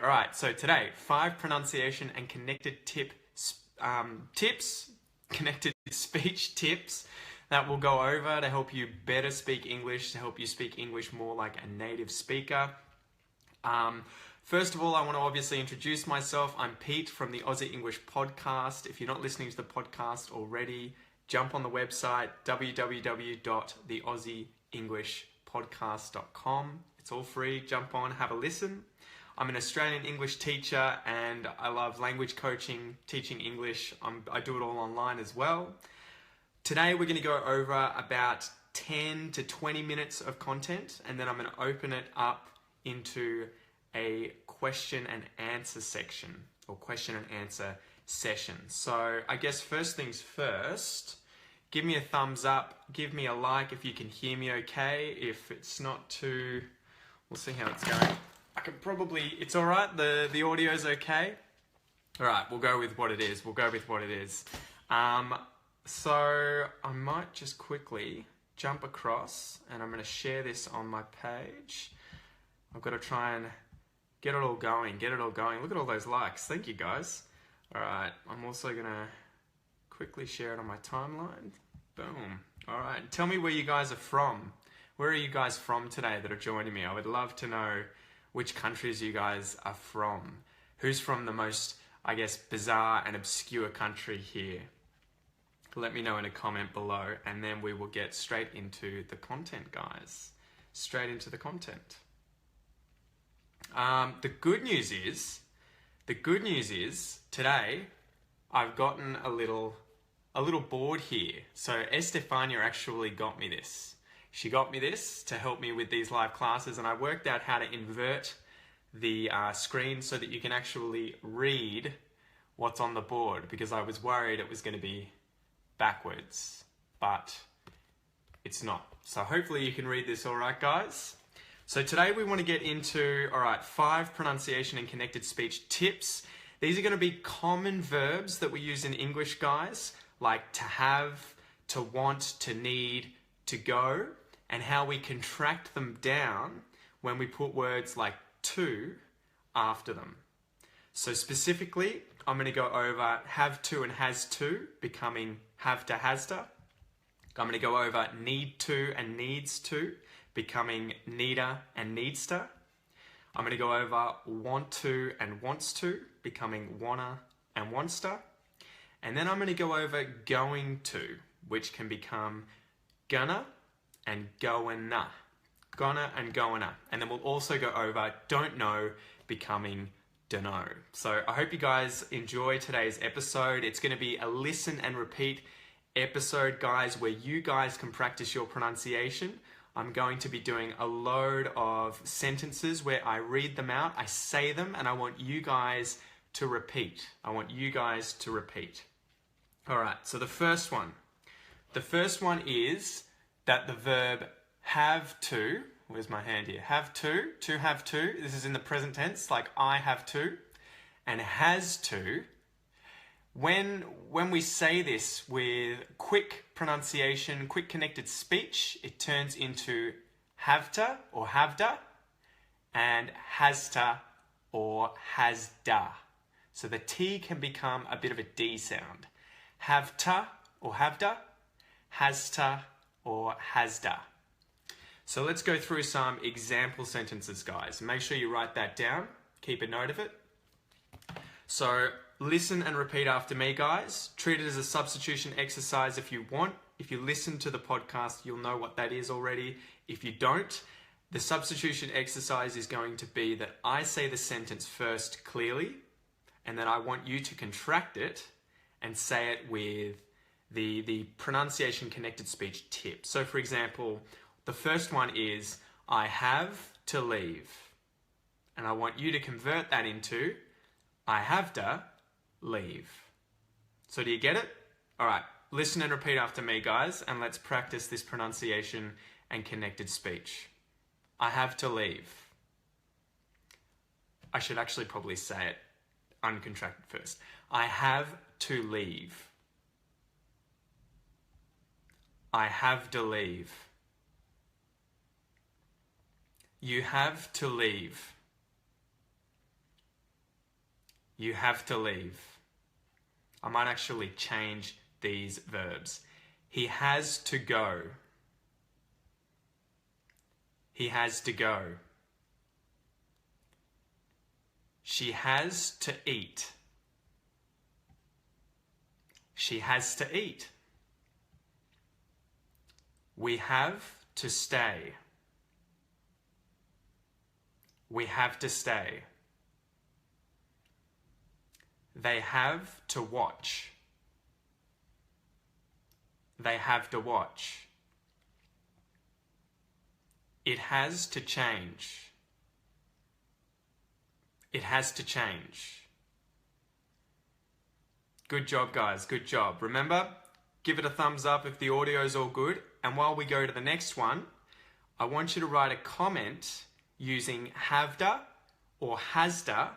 All right, so today, 5 pronunciation and connected connected speech tips that we'll go over to help you better speak English, to help you speak English more like a native speaker. First of all, I want to obviously introduce myself. I'm Pete from the Aussie English podcast. If you're not listening to the podcast already, jump on the website www.theaussieenglishpodcast.com. It's all free. Jump on, have a listen. I'm an Australian English teacher and I love language coaching, teaching English. I do it all online as well. Today we're going to go over about 10 to 20 minutes of content, and then I'm going to open it up into a question and answer section, or question and answer session. So I guess first things first, give me a thumbs up, give me a like if you can hear me okay. If it's not too, we'll see how it's going. It's all right, the audio's okay. All right, we'll go with what it is. So I might just quickly jump across and I'm going to share this on my page. I've got to try and get it all going. Look at all those likes. Thank you, guys. All right, I'm also going to quickly share it on my timeline. Boom. All right, tell me where you guys are from. Where are you guys from today that are joining me? I would love to know which countries you guys are from. Who's from the most, I guess, bizarre and obscure country here? Let me know in a comment below, and then we will get straight into the content, guys. Straight into the content. The good news is today I've gotten a little board here. So Estefania actually got me this. She got me this to help me with these live classes, and I worked out how to invert the screen so that you can actually read what's on the board, because I was worried it was going to be backwards, but it's not. So hopefully you can read this all right, guys. So today we want to get into, 5 pronunciation and connected speech tips. These are going to be common verbs that we use in English, guys, like to have, to want, to need, to go, and how we contract them down when we put words like to after them. So specifically, I'm going to go over have to and has to becoming have to, has to. I'm going to go over need to and needs to becoming needer and needs to. I'm going to go over want to and wants to becoming wanna and wants to. And then I'm going to go over going to, which can become gonna and goinna. Gonna and goinna. And then we'll also go over don't know becoming dunno. So I hope you guys enjoy today's episode. It's going to be a listen and repeat episode, guys, where you guys can practice your pronunciation. I'm going to be doing a load of sentences where I read them out, I say them, and I want you guys to repeat. All right, so the first one is that the verb have to, where's my hand here? Have to have to, this is in the present tense, like I have to, and has to. When we say this with quick pronunciation, quick connected speech, it turns into have-to or have-da and has-to or has-da. So the T can become a bit of a D sound. Have-to or have-da, has-to or has-da. So let's go through some example sentences, guys. Make sure you write that down. Keep a note of it. So listen and repeat after me, guys. Treat it as a substitution exercise if you want. If you listen to the podcast, you'll know what that is already. If you don't, the substitution exercise is going to be that I say the sentence first clearly, and then I want you to contract it and say it with the pronunciation connected speech tip. So for example, the first one is I have to leave. And I want you to convert that into I have to leave. So do you get it? All right, listen and repeat after me, guys, and let's practice this pronunciation and connected speech. I have to leave. I should actually probably say it uncontracted first. I have to leave. I have to leave. You have to leave. You have to leave. I might actually change these verbs. He has to go. He has to go. She has to eat. She has to eat. We have to stay. We have to stay. They have to watch. They have to watch. It has to change. It has to change. Good job, guys. Good job. Remember, give it a thumbs up if the audio's all good. And while we go to the next one, I want you to write a comment using havda or hasda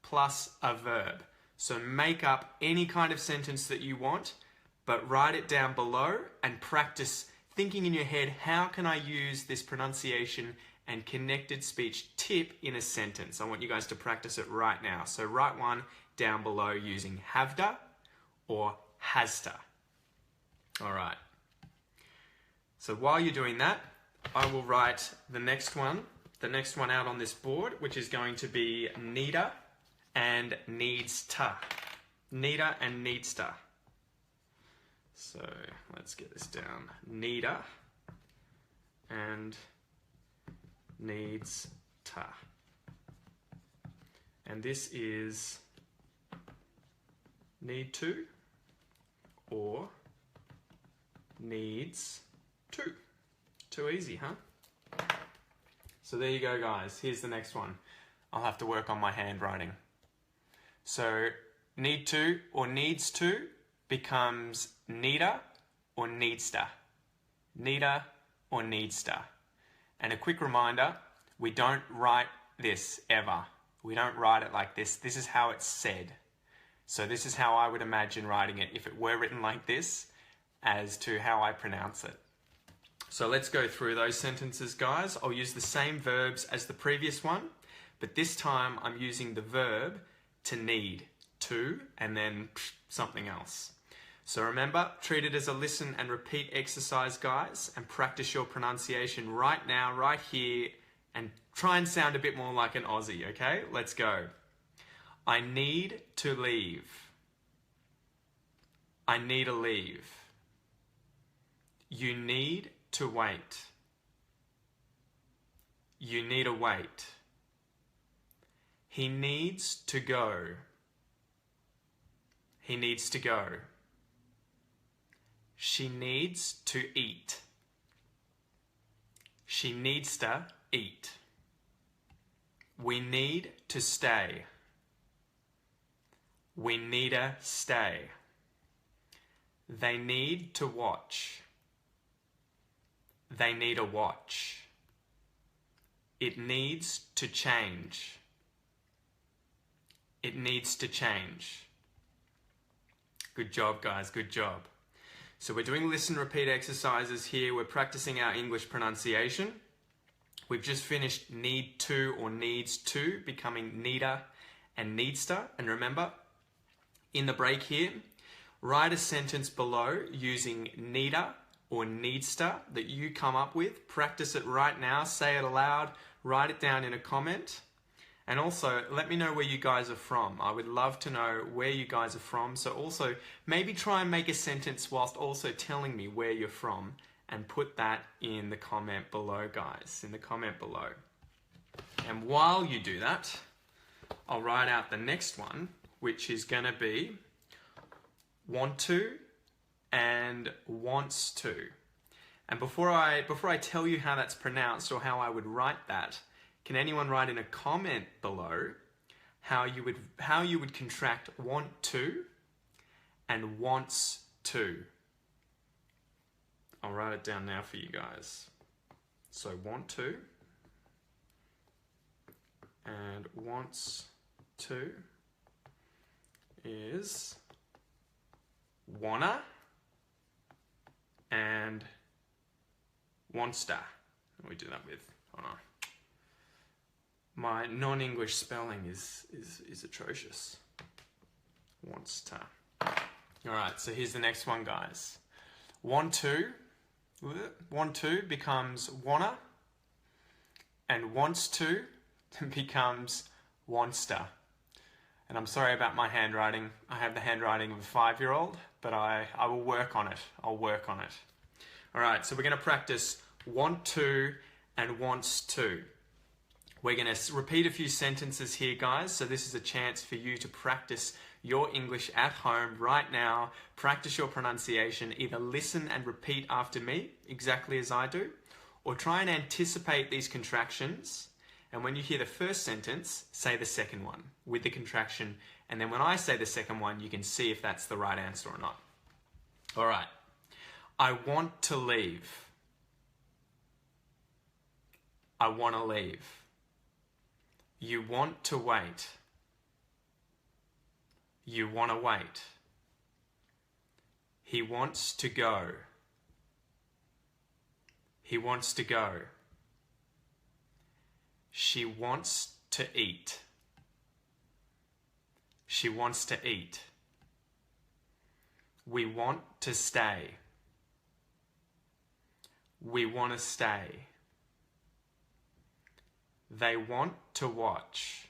plus a verb. So make up any kind of sentence that you want, but write it down below and practice thinking in your head, how can I use this pronunciation and connected speech tip in a sentence? I want you guys to practice it right now. So write one down below using havda or hasda. All right. So while you're doing that, I will write the next one out on this board, which is going to be needa and needs ta. Needa and needs ta. So let's get this down. Needa and needs ta. And this is need to or needs to. Too easy, huh? So there you go, guys. Here's the next one. I'll have to work on my handwriting. So need to or needs to becomes needa or needsta. Needa or needsta. And a quick reminder, we don't write this ever. We don't write it like this. This is how it's said. So this is how I would imagine writing it if it were written like this, as to how I pronounce it. So let's go through those sentences, guys. I'll use the same verbs as the previous one, but this time I'm using the verb to need, to, and then something else. So remember, treat it as a listen and repeat exercise, guys, and practice your pronunciation right now, right here, and try and sound a bit more like an Aussie, okay? Let's go. I need to leave. I need to leave. You need to wait. You need to wait. He needs to go. He needs to go. She needs to eat. She needs to eat. We need to stay. We need to stay. They need to watch. They need to watch. It needs to change. It needs to change. Good job, guys. Good job. So we're doing listen, repeat exercises here. We're practicing our English pronunciation. We've just finished need to or needs to, becoming needa and needsta. And remember, in the break here, write a sentence below using needa or needsta that you come up with. Practice it right now. Say it aloud. Write it down in a comment. And also, let me know where you guys are from. I would love to know where you guys are from. So also, maybe try and make a sentence whilst also telling me where you're from. And put that in the comment below, guys. In the comment below. And while you do that, I'll write out the next one, which is going to be want to and wants to. And before I tell you how that's pronounced or how I would write that, can anyone write in a comment below how you would contract want to and wants to? I'll write it down now for you guys. So want to and wants to is wanna and wantsta. What do we do that with? Oh no. My non-English spelling is atrocious. wants to. All right, so here's the next one, guys. Want to becomes wanna, and wants to becomes wantster. And I'm sorry about my handwriting. I have the handwriting of a 5-year-old, but I will work on it. I'll work on it. All right, so we're going to practice want to and wants to. We're going to repeat a few sentences here, guys. So this is a chance for you to practice your English at home right now. Practice your pronunciation. Either listen and repeat after me, exactly as I do, or try and anticipate these contractions. And when you hear the first sentence, say the second one with the contraction. And then when I say the second one, you can see if that's the right answer or not. All right. I want to leave. I want to leave. You want to wait. You want to wait. He wants to go. He wants to go. She wants to eat. She wants to eat. We want to stay. We want to stay. They want to watch.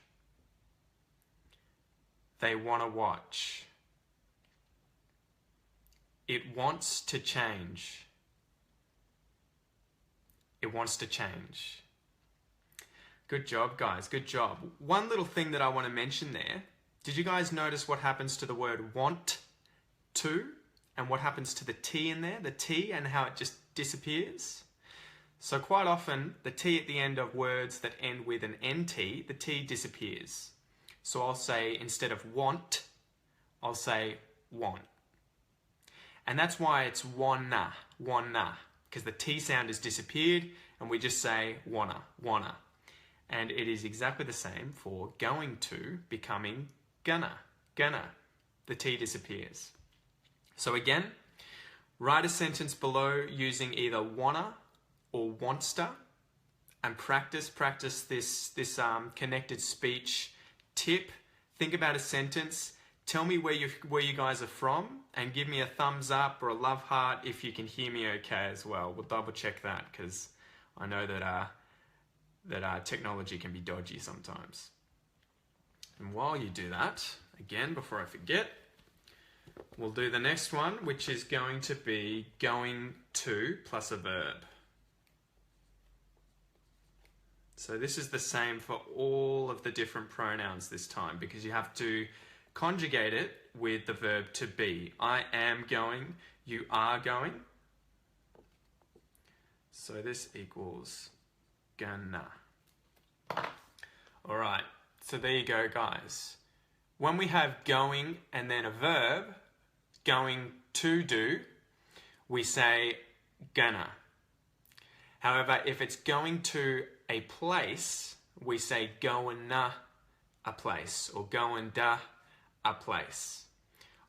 They want to watch. It wants to change. It wants to change. Good job, guys. Good job. One little thing that I want to mention there. Did you guys notice what happens to the word want to and what happens to the T in there? The T and how it just disappears. So quite often, the T at the end of words that end with an NT, the T disappears. So I'll say, instead of want, I'll say want. And that's why it's wanna, because the T sound has disappeared and we just say wanna. And it is exactly the same for going to becoming gonna. The T disappears. So again, write a sentence below using either wanna or wantster and practice this connected speech tip. Think about a sentence. Tell me where you guys are from and give me a thumbs up or a love heart if you can hear me okay as well. We'll double check that because I know that technology can be dodgy sometimes. And while you do that, again, before I forget, we'll do the next one, which is going to be going to plus a verb. So this is the same for all of the different pronouns this time because you have to conjugate it with the verb to be. I am going, you are going. So this equals gonna. All right, so there you go, guys. When we have going and then a verb, going to do, we say gonna. However, if it's going to a place, we say goin' a place or goin' a place.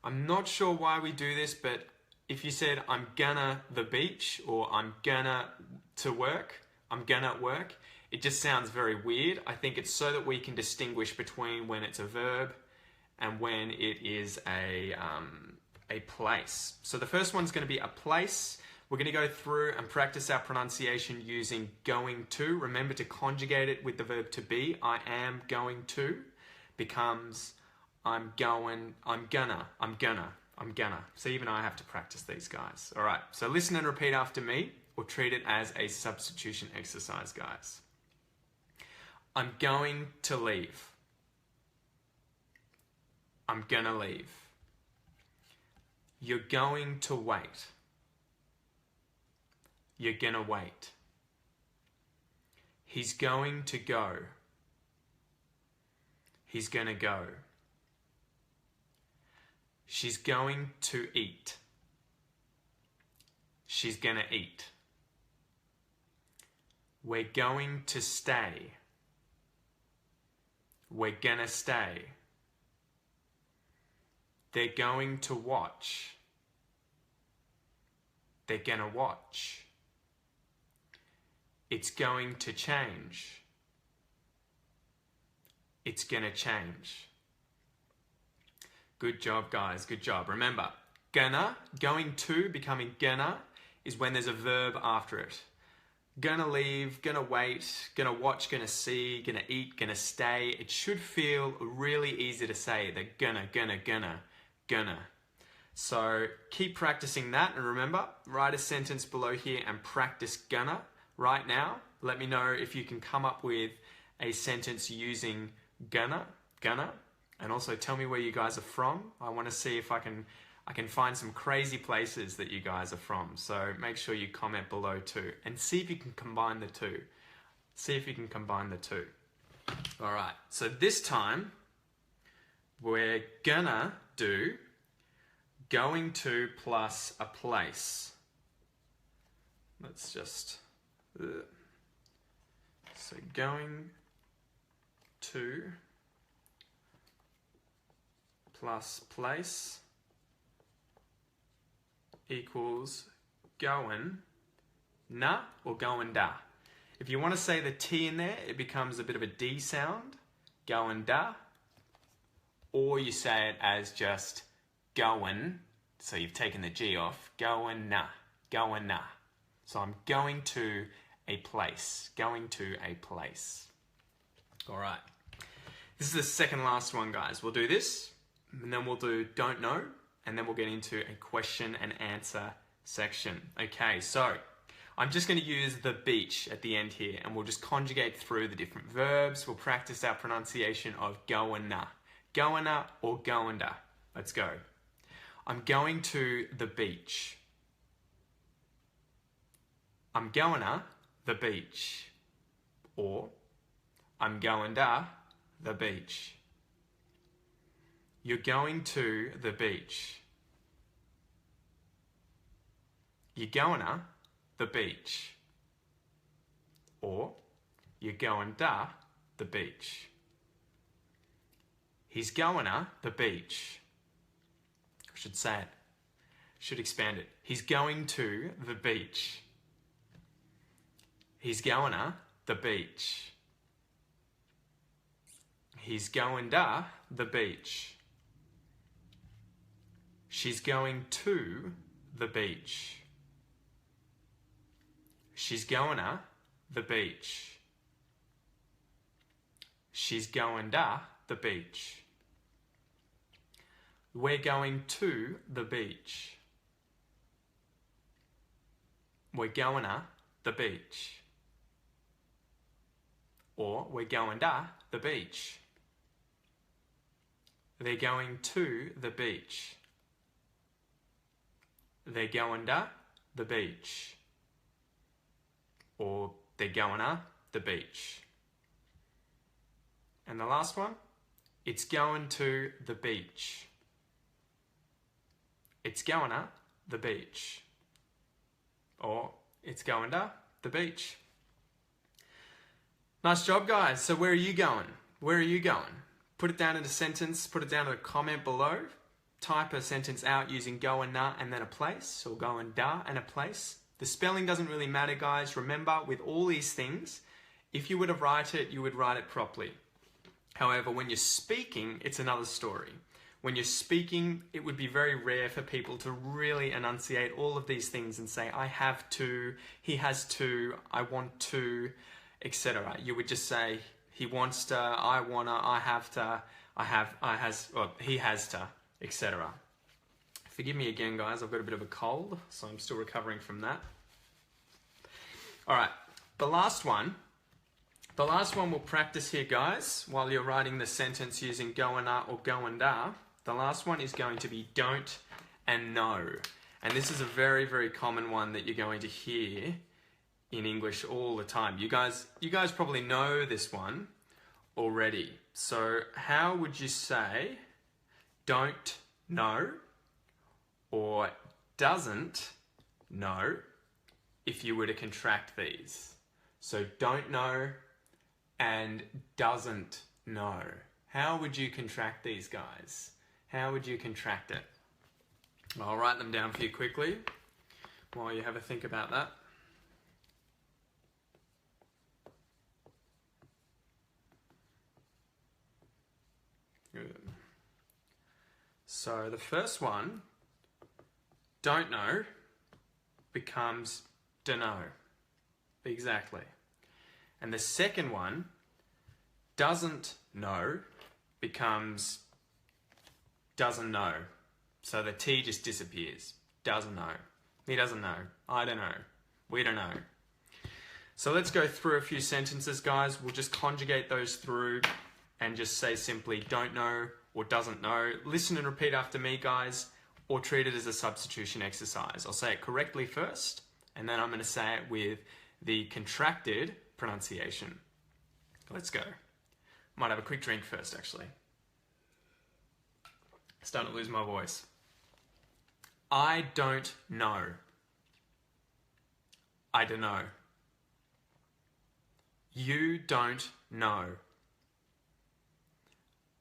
I'm not sure why we do this, but if you said I'm gonna the beach or I'm gonna to work, I'm gonna work, it just sounds very weird. I think it's so that we can distinguish between when it's a verb and when it is a place. So the first one's going to be a place. We're going to go through and practice our pronunciation using going to. Remember to conjugate it with the verb to be. I am going to becomes I'm gonna. So even I have to practice these, guys. All right, so listen and repeat after me or treat it as a substitution exercise, guys. I'm going to leave. I'm gonna leave. You're going to wait. You're gonna wait. He's going to go. He's gonna go. She's going to eat. She's gonna eat. We're going to stay. We're gonna stay. They're going to watch. They're gonna watch. It's going to change. It's gonna change. Good job, guys. Good job. Remember, gonna, going to, becoming gonna, is when there's a verb after it. Gonna leave, gonna wait, gonna watch, gonna see, gonna eat, gonna stay. It should feel really easy to say that gonna. So keep practicing that, and remember, write a sentence below here and practice gonna right now. Let me know if you can come up with a sentence using gonna, and also tell me where you guys are from. I want to see if I can find some crazy places that you guys are from. So make sure you comment below too, and see if you can combine the two. All right, so this time we're gonna do going to plus a place. Let's just, so going to plus place equals going na or going da. If you want to say the T in there, it becomes a bit of a D sound, going da, or you say it as just going, so you've taken the G off, going na. So I'm going to a place, All right. This is the second last one, guys. We'll do this, and then we'll do don't know, and then we'll get into a question and answer section. Okay, so I'm just going to use the beach at the end here, and we'll just conjugate through the different verbs. We'll practice our pronunciation of goina or goinda. Let's go. I'm going to the beach. I'm goina the beach. Or I'm goinda the beach. You're going to the beach. You're goina the beach. Or you're goinda the beach. He's goina the beach. I should say it. Should expand it. He's going to the beach. He's goina the beach. He's goinda the beach. She's going to the beach. She's goina the beach. She's goinda the beach. We're going to the beach. We're goina the beach. Or we're goinda the beach. They're going to the beach. They're goinda the beach. Or they're goina the beach. And the last one, it's going to the beach. It's goina the beach. Or it's goinda the beach. Nice job, guys. So where are you going? Where are you going? Put it down in a sentence. Put it down in a comment below. Type a sentence out using goina and then a place, or goinda and a place. The spelling doesn't really matter, guys. Remember, with all these things, if you were to write it, you would write it properly. However, when you're speaking, it's another story. When you're speaking, it would be very rare for people to really enunciate all of these things and say, I have to, he has to, I want to, etc. You would just say, he wants to, I wanna, I have to, he has to, etc. Forgive me again, guys. I've got a bit of a cold, so I'm still recovering from that. All right, the last one we'll practice here, guys, while you're writing the sentence using goina or goinda. The last one is going to be don't and no. And this is a very, very common one that you're going to hear in English all the time. You guys probably know this one already. So how would you say don't know or doesn't know if you were to contract these? So don't know and doesn't know. How would you contract these, guys? How would you contract it? I'll write them down for you quickly while you have a think about that. Good. So the first one, don't know, becomes dunno. Exactly. And the second one, doesn't know, becomes doesn't know. So the T just disappears. Doesn't know. He doesn't know. I don't know. We don't know. So let's go through a few sentences, guys. We'll just conjugate those through and just say simply don't know or doesn't know. Listen and repeat after me, guys, or treat it as a substitution exercise. I'll say it correctly first, and then I'm going to say it with the contracted pronunciation. Let's go. Might have a quick drink first, actually. Starting to lose my voice. I don't know. I don't know. You don't know.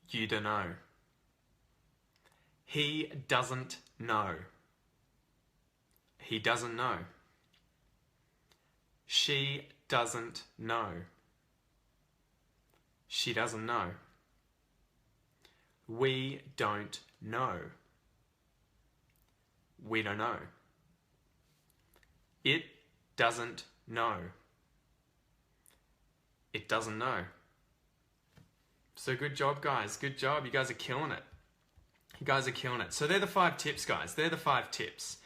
You don't know. He doesn't know. He doesn't know. She doesn't know. She doesn't know. We don't know. We don't know. It doesn't know. It doesn't know. So good job, guys. Good job. You guys are killing it. You guys are killing it. So they're the 5 tips, guys. They're the 5 tips.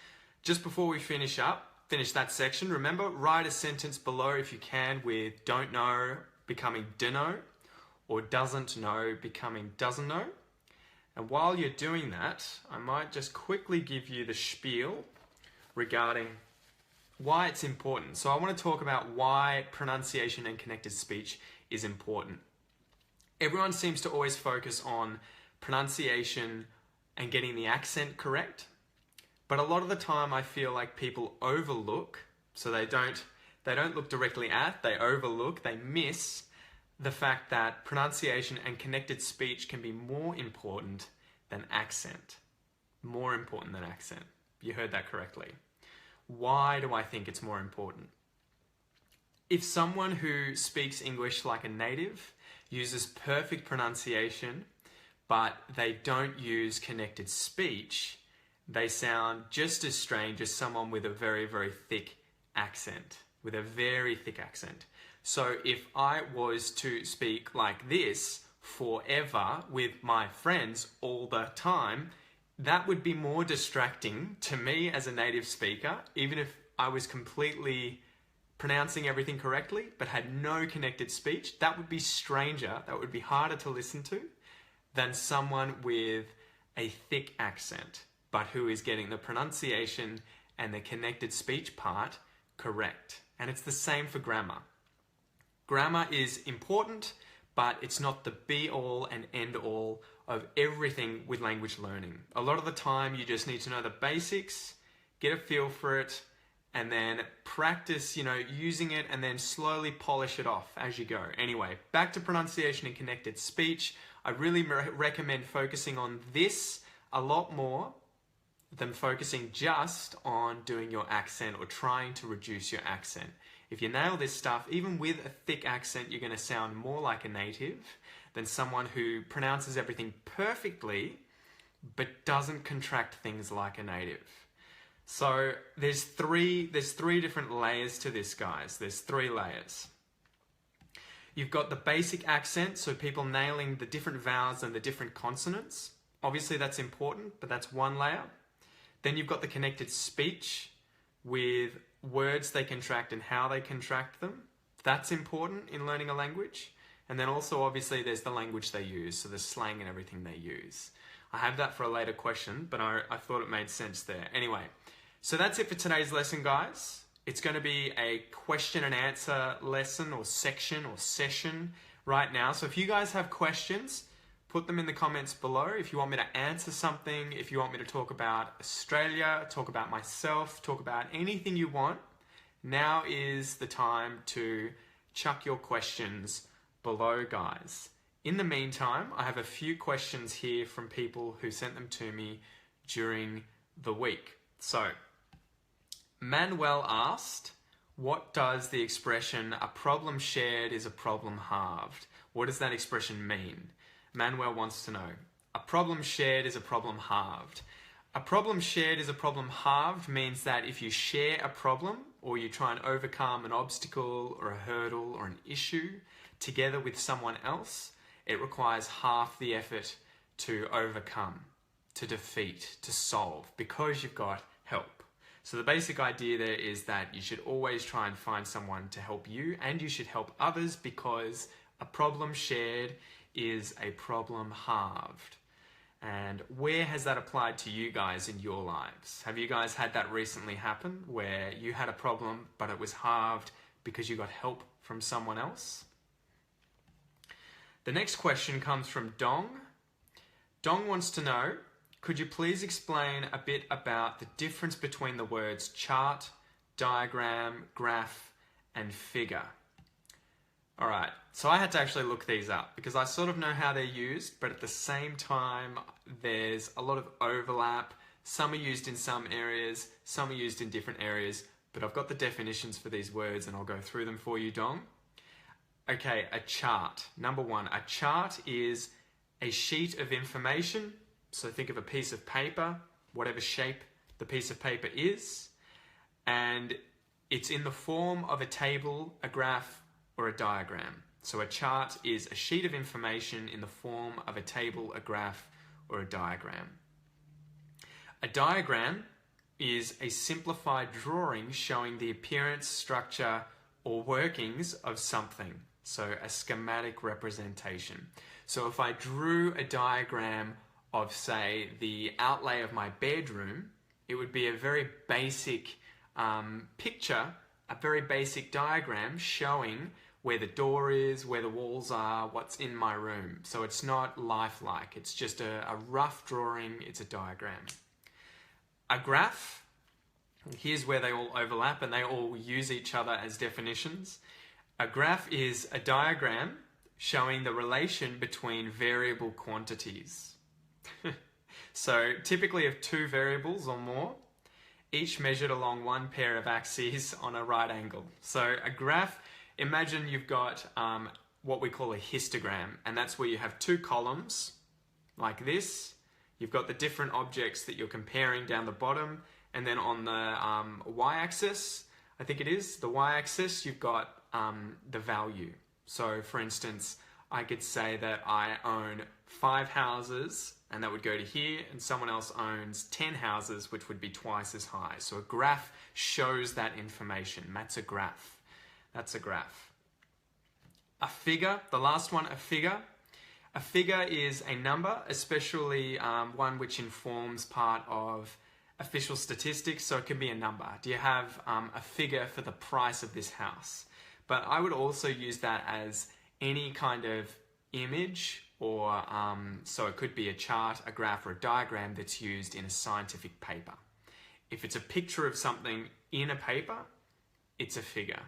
Just before we finish that section, remember, write a sentence below if you can with don't know becoming dunno or doesn't know becoming doesn't know. And while you're doing that, I might just quickly give you the spiel regarding why it's important. So I want to talk about why pronunciation and connected speech is important. Everyone seems to always focus on pronunciation and getting the accent correct. But a lot of the time I feel like people overlook, so they don't look directly at, they overlook, they miss the fact that pronunciation and connected speech can be more important than accent. More important than accent. You heard that correctly. Why do I think it's more important? If someone who speaks English like a native uses perfect pronunciation, but they don't use connected speech, they sound just as strange as someone with a very, very thick accent. With a very thick accent. So if I was to speak like this forever with my friends all the time, that would be more distracting to me as a native speaker, even if I was completely pronouncing everything correctly, but had no connected speech. That would be stranger, that would be harder to listen to than someone with a thick accent, but who is getting the pronunciation and the connected speech part correct. And it's the same for grammar. Grammar is important, but it's not the be-all and end-all of everything with language learning. A lot of the time, you just need to know the basics, get a feel for it, and then practice, using it, and then slowly polish it off as you go. Anyway, back to pronunciation and connected speech. I really recommend focusing on this a lot more than focusing just on doing your accent or trying to reduce your accent. If you nail this stuff, even with a thick accent, you're going to sound more like a native than someone who pronounces everything perfectly but doesn't contract things like a native. So there's three different layers to this, guys. There's 3 layers. You've got the basic accent, so people nailing the different vowels and the different consonants. Obviously that's important, but that's one layer. Then you've got the connected speech with words they contract and how they contract them. That's important in learning a language. And then also obviously there's the language they use, so the slang and everything they use. I have that for a later question, but I thought it made sense there. Anyway, so that's it for today's lesson, guys. It's going to be a question and answer lesson or section or session right now. So if you guys have questions, put them in the comments below. If you want me to answer something, if you want me to talk about Australia, talk about myself, talk about anything you want, now is the time to chuck your questions below, guys. In the meantime, I have a few questions here from people who sent them to me during the week. So, Manuel asked, what does the expression, a problem shared is a problem halved? What does that expression mean? Manuel wants to know. A problem shared is a problem halved. A problem shared is a problem halved means that if you share a problem or you try and overcome an obstacle or a hurdle or an issue together with someone else, it requires half the effort to overcome, to defeat, to solve, because you've got help. So the basic idea there is that you should always try and find someone to help you, and you should help others, because a problem shared is a problem halved. And where has that applied to you guys in your lives? Have you guys had that recently happen where you had a problem but it was halved because you got help from someone else? The next question comes from Dong. Dong wants to know, could you please explain a bit about the difference between the words chart, diagram, graph, and figure? All right, so I had to actually look these up because I sort of know how they're used, but at the same time, there's a lot of overlap. Some are used in some areas, some are used in different areas, but I've got the definitions for these words and I'll go through them for you, Dong. Okay, a chart. Number one, a chart is a sheet of information. So think of a piece of paper, whatever shape the piece of paper is, and it's in the form of a table, a graph, or a diagram. So a chart is a sheet of information in the form of a table, a graph, or a diagram. A diagram is a simplified drawing showing the appearance, structure, or workings of something. So a schematic representation. So if I drew a diagram of, say, the outlay of my bedroom, it would be a very basic picture, a very basic diagram showing where the door is, where the walls are, what's in my room. So it's not lifelike, it's just a rough drawing, it's a diagram. A graph, here's where they all overlap and they all use each other as definitions. A graph is a diagram showing the relation between variable quantities. So typically of two variables or more, each measured along one pair of axes on a right angle. So a graph, imagine you've got what we call a histogram, and that's where you have two columns like this. You've got the different objects that you're comparing down the bottom, and then on the y-axis, I think it is, the y-axis, you've got the value. So for instance, I could say that I own 5 houses, and that would go to here, and someone else owns 10 houses, which would be twice as high. So a graph shows that information. That's a graph. That's a graph. A figure, the last one, a figure. A figure is a number, especially one which informs part of official statistics, so it can be a number. Do you have a figure for the price of this house? But I would also use that as any kind of image, or so it could be a chart, a graph, or a diagram that's used in a scientific paper. If it's a picture of something in a paper, it's a figure.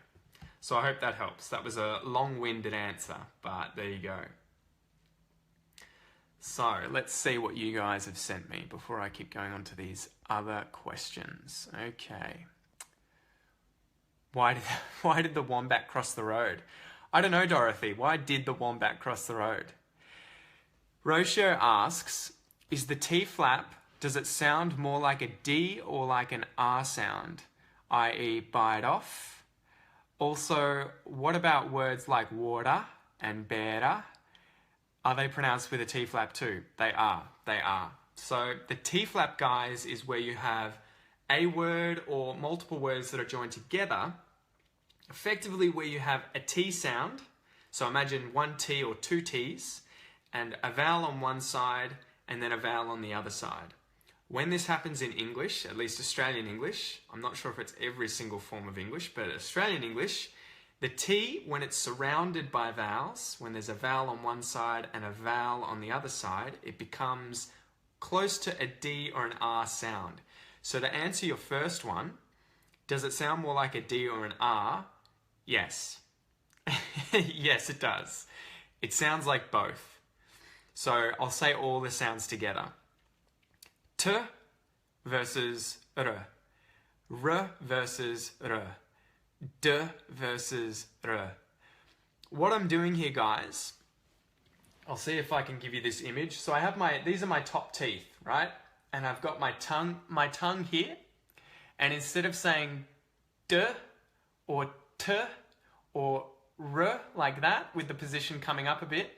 So I hope that helps. That was a long-winded answer, but there you go. So let's see what you guys have sent me before I keep going on to these other questions. Okay. Why did the wombat cross the road? I don't know, Dorothy. Why did the wombat cross the road? Rocio asks, is the T flap, does it sound more like a D or like an R sound, i.e. bite off? Also, what about words like water and better? Are they pronounced with a T flap too? They are. So the T flap, guys, is where you have a word or multiple words that are joined together, effectively where you have a T sound. So imagine one T or two T's, and a vowel on one side and then a vowel on the other side. When this happens in English, at least Australian English, I'm not sure if it's every single form of English, but Australian English, the T, when it's surrounded by vowels, when there's a vowel on one side and a vowel on the other side, it becomes close to a D or an R sound. So to answer your first one, does it sound more like a D or an R? Yes. Yes, it does. It sounds like both. So I'll say all the sounds together. T versus R. R versus R. D versus R. What I'm doing here, guys, I'll see if I can give you this image. So I have these are my top teeth, right? And I've got my tongue here. And instead of saying d or t or r like that with the position coming up a bit,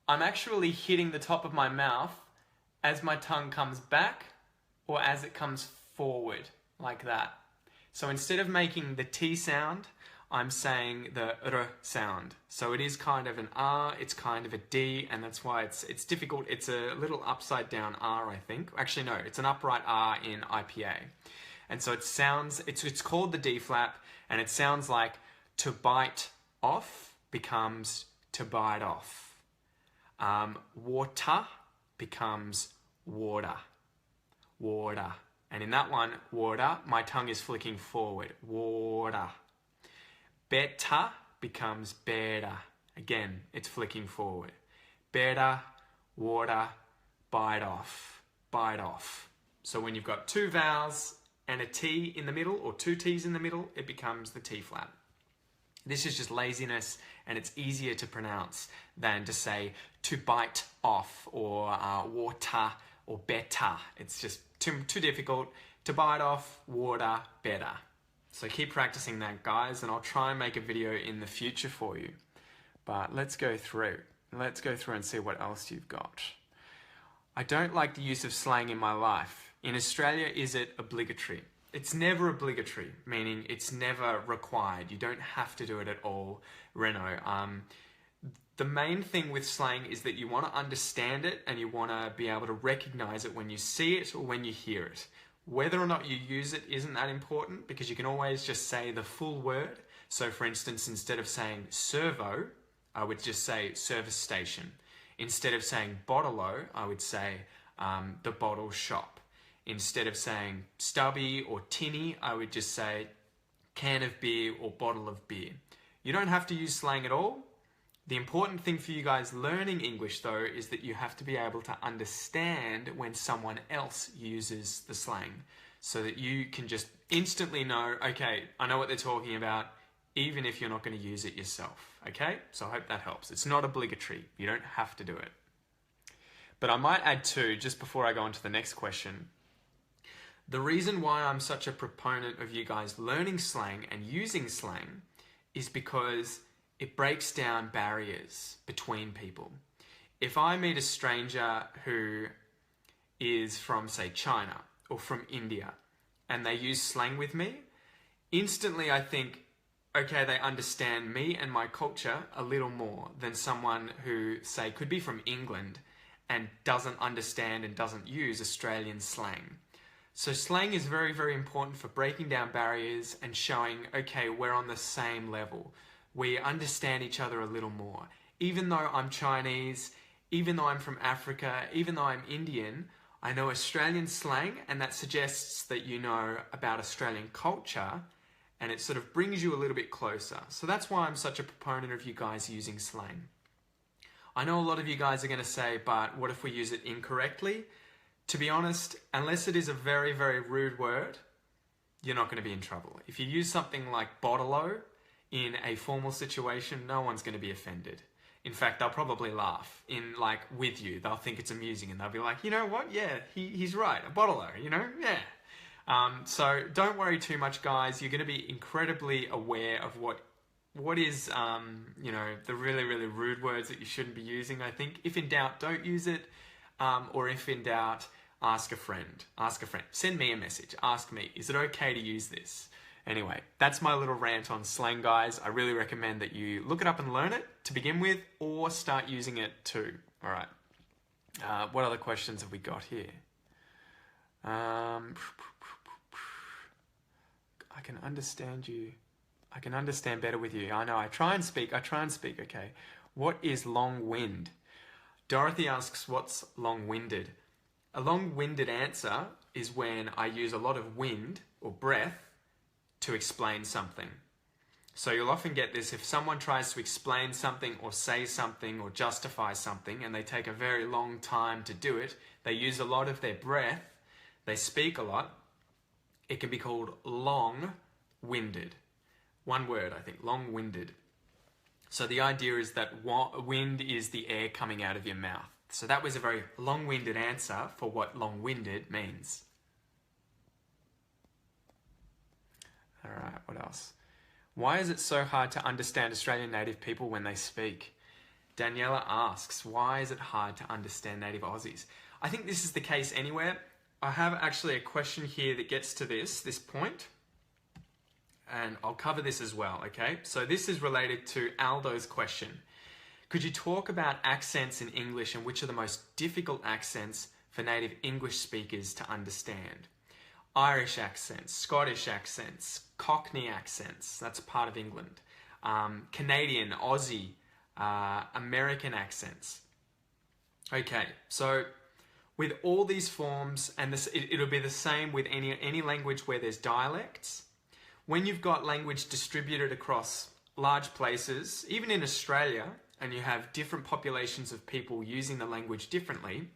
I'm actually hitting the top of my mouth as my tongue comes back or as it comes forward like that. So instead of making the T sound, I'm saying the R sound. So it is kind of an R, it's kind of a D, and that's why it's difficult. It's a little upside down R, I think. Actually, no, it's an upright R in IPA. And so it sounds, it's called the D flap, and it sounds like to bite off becomes to bite off. Water becomes water. Water. And in that one, water, my tongue is flicking forward. Water. Better becomes better. Again, it's flicking forward. Better, water, bite off. Bite off. So when you've got two vowels and a T in the middle, or two T's in the middle, it becomes the T flap. This is just laziness, and it's easier to pronounce than to say to bite off, or water, or better. It's just too difficult. To bite off, water, better. So keep practicing that, guys, and I'll try and make a video in the future for you. But let's go through. Let's go through and see what else you've got. I don't like the use of slang in my life. In Australia, is it obligatory? It's never obligatory, meaning it's never required. You don't have to do it at all, Renault. The main thing with slang is that you want to understand it and you want to be able to recognize it when you see it or when you hear it. Whether or not you use it isn't that important, because you can always just say the full word. So for instance, instead of saying servo, I would just say service station. Instead of saying bottle-o, I would say the bottle shop. Instead of saying stubby or tinny, I would just say can of beer or bottle of beer. You don't have to use slang at all. The important thing for you guys learning English, though, is that you have to be able to understand when someone else uses the slang, so that you can just instantly know, okay, I know what they're talking about, even if you're not going to use it yourself, okay? So I hope that helps. It's not obligatory. You don't have to do it. But I might add too, just before I go on to the next question, the reason why I'm such a proponent of you guys learning slang and using slang is because it breaks down barriers between people. If I meet a stranger who is from, say, China or from India, and they use slang with me, instantly I think, okay, they understand me and my culture a little more than someone who, say, could be from England and doesn't understand and doesn't use Australian slang. So slang is very, very important for breaking down barriers and showing, okay, we're on the same level. We understand each other a little more. Even though I'm Chinese, even though I'm from Africa, even though I'm Indian, I know Australian slang, and that suggests that you know about Australian culture, and it sort of brings you a little bit closer. So that's why I'm such a proponent of you guys using slang. I know a lot of you guys are going to say, but what if we use it incorrectly? To be honest, unless it is a very, very rude word, you're not going to be in trouble. If you use something like bottle-o in a formal situation, no one's going to be offended. In fact, they'll probably laugh with you. They'll think it's amusing, and they'll be like, you know what? Yeah, he's right. A bottle-o, you know? Yeah. So don't worry too much, guys. You're going to be incredibly aware of what is, the really, really rude words that you shouldn't be using, I think. If in doubt, don't use it. Or if in doubt, ask a friend. Ask a friend. Send me a message. Ask me, is it okay to use this? Anyway, that's my little rant on slang, guys. I really recommend that you look it up and learn it to begin with, or start using it too. All right. What other questions have we got here? I can understand you. I can understand better with you. I know. I try and speak. Okay. What is long-wind? Dorothy asks, what's long-winded? A long-winded answer is when I use a lot of wind or breath to explain something. So you'll often get this if someone tries to explain something or say something or justify something, and they take a very long time to do it. They use a lot of their breath. They speak a lot. It can be called long-winded. One word, I think, long-winded. So the idea is that wind is the air coming out of your mouth. So that was a very long-winded answer for what long-winded means. All right, what else? Why is it so hard to understand Australian native people when they speak? Daniela asks, why is it hard to understand native Aussies? I think this is the case anywhere. I have actually a question here that gets to this point. And I'll cover this as well, okay? So this is related to Aldo's question. Could you talk about accents in English and which are the most difficult accents for native English speakers to understand? Irish accents, Scottish accents, Cockney accents, that's part of England, Canadian, Aussie, American accents. Okay, so with all these forms, and it'll be the same with any language where there's dialects. When you've got language distributed across large places, even in Australia, and you have different populations of people using the language differently,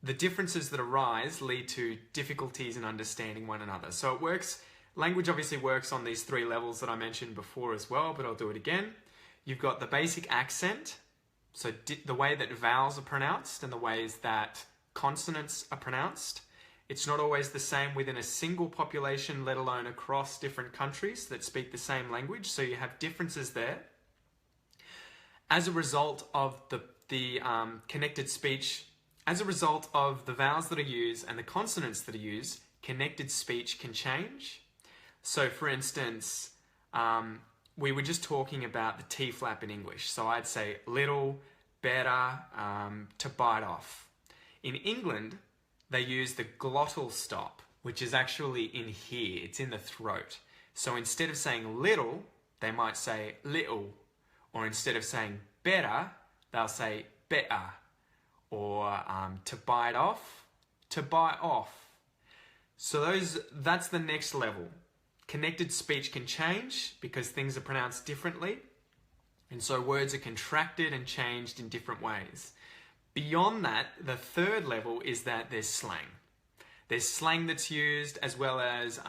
the differences that arise lead to difficulties in understanding one another. So it works, language obviously works on these three levels that I mentioned before as well, but I'll do it again. You've got the basic accent, so the way that vowels are pronounced and the ways that consonants are pronounced. It's not always the same within a single population, let alone across different countries that speak the same language, so you have differences there. As a result of the connected speech, as a result of the vowels that are used and the consonants that are used, connected speech can change. So for instance, we were just talking about the T flap in English. So I'd say little, better, to bite off. In England, they use the glottal stop, which is actually in here. It's in the throat. So instead of saying little, they might say little. Or instead of saying better, they'll say better. Or to bite off, to bite off. So that's the next level. Connected speech can change because things are pronounced differently. And so words are contracted and changed in different ways. Beyond that, the third level is that there's slang. There's slang that's used as well as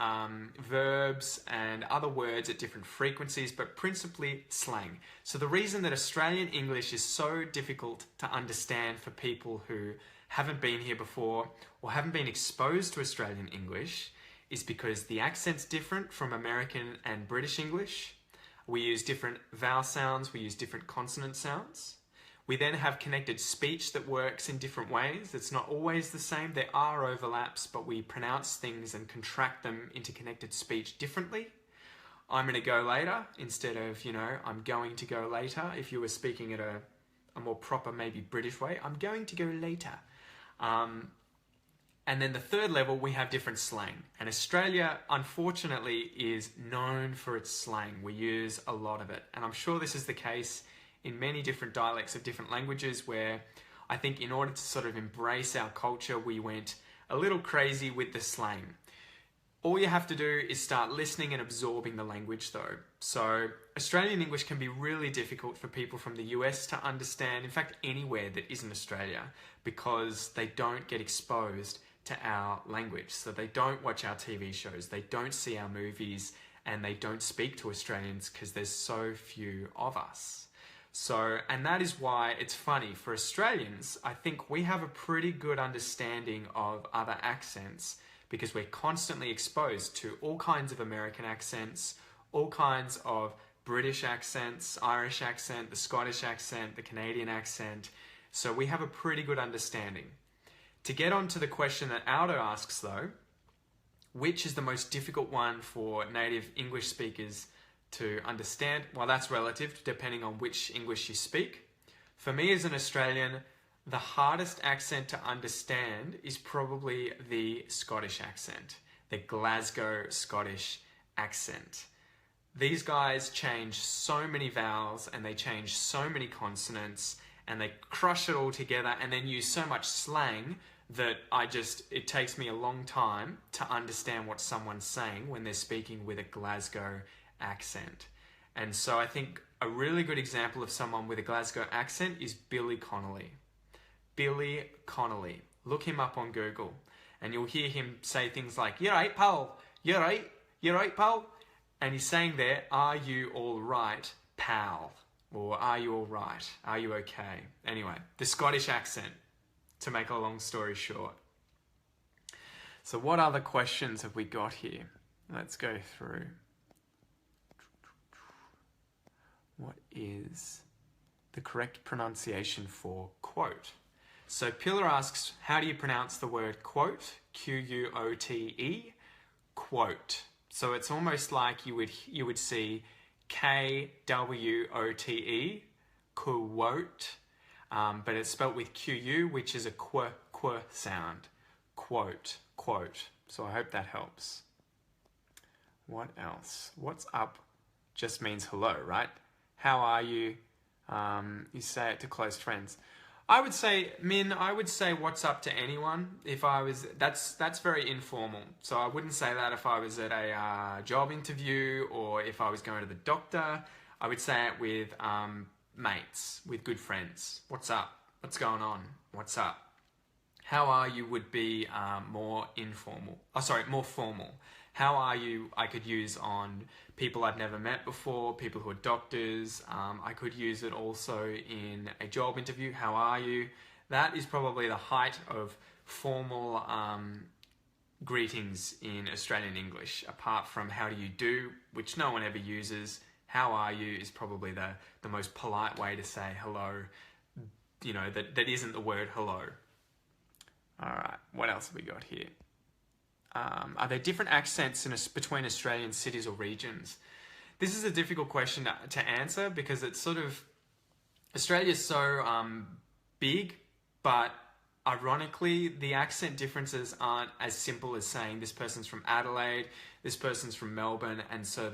verbs and other words at different frequencies, but principally slang. So the reason that Australian English is so difficult to understand for people who haven't been here before or haven't been exposed to Australian English is because the accent's different from American and British English. We use different vowel sounds, we use different consonant sounds. We then have connected speech that works in different ways. It's not always the same. There are overlaps, but we pronounce things and contract them into connected speech differently. I'm going to go later instead of, I'm going to go later. If you were speaking at a more proper, maybe British way, I'm going to go later. And then the third level, we have different slang. And Australia, unfortunately, is known for its slang. We use a lot of it. And I'm sure this is the case in many different dialects of different languages where I think in order to sort of embrace our culture, we went a little crazy with the slang. All you have to do is start listening and absorbing the language though. So Australian English can be really difficult for people from the US to understand, in fact anywhere that isn't Australia, because they don't get exposed to our language. So they don't watch our TV shows, they don't see our movies, and they don't speak to Australians because there's so few of us. So, and that is why it's funny, for Australians, I think we have a pretty good understanding of other accents because we're constantly exposed to all kinds of American accents, all kinds of British accents, Irish accent, the Scottish accent, the Canadian accent. So we have a pretty good understanding. To get on to the question that Aldo asks though, which is the most difficult one for native English speakers to understand? Well, that's relative depending on which English you speak. For me as an Australian, the hardest accent to understand is probably the Scottish accent, the Glasgow Scottish accent. These guys change so many vowels and they change so many consonants and they crush it all together and then use so much slang that it takes me a long time to understand what someone's saying when they're speaking with a Glasgow accent. And so I think a really good example of someone with a Glasgow accent is Billy Connolly. Billy Connolly. Look him up on Google and you'll hear him say things like, "You're right, pal. You're right, pal." And he's saying there, "Are you all right, pal?" Or are you all right? Are you okay? Anyway, the Scottish accent, to make a long story short. So what other questions have we got here? Let's go through. What is the correct pronunciation for quote? So Pillar asks, how do you pronounce the word quote? Quote. Quote. So it's almost like you would see Kwote, quote, but it's spelt with Qu, which is a qu sound. Quote, quote. So I hope that helps. What else? What's up just means hello, right? How are you? You say it to close friends. I would say, Min, I would say what's up to anyone. If I was, that's very informal. So I wouldn't say that if I was at a job interview or if I was going to the doctor. I would say it with mates, with good friends. What's up? What's going on? What's up? How are you would be more informal. Oh, sorry, more formal. How are you? I could use on people I've never met before, people who are doctors. I could use it also in a job interview. How are you? That is probably the height of formal greetings in Australian English, apart from how do you do, which no one ever uses. How are you is probably the most polite way to say hello, you know, that isn't the word hello. All right, what else have we got here? Are there different accents between Australian cities or regions? This is a difficult question to answer because it's sort of, Australia's so big, but ironically, the accent differences aren't as simple as saying this person's from Adelaide, this person's from Melbourne, and so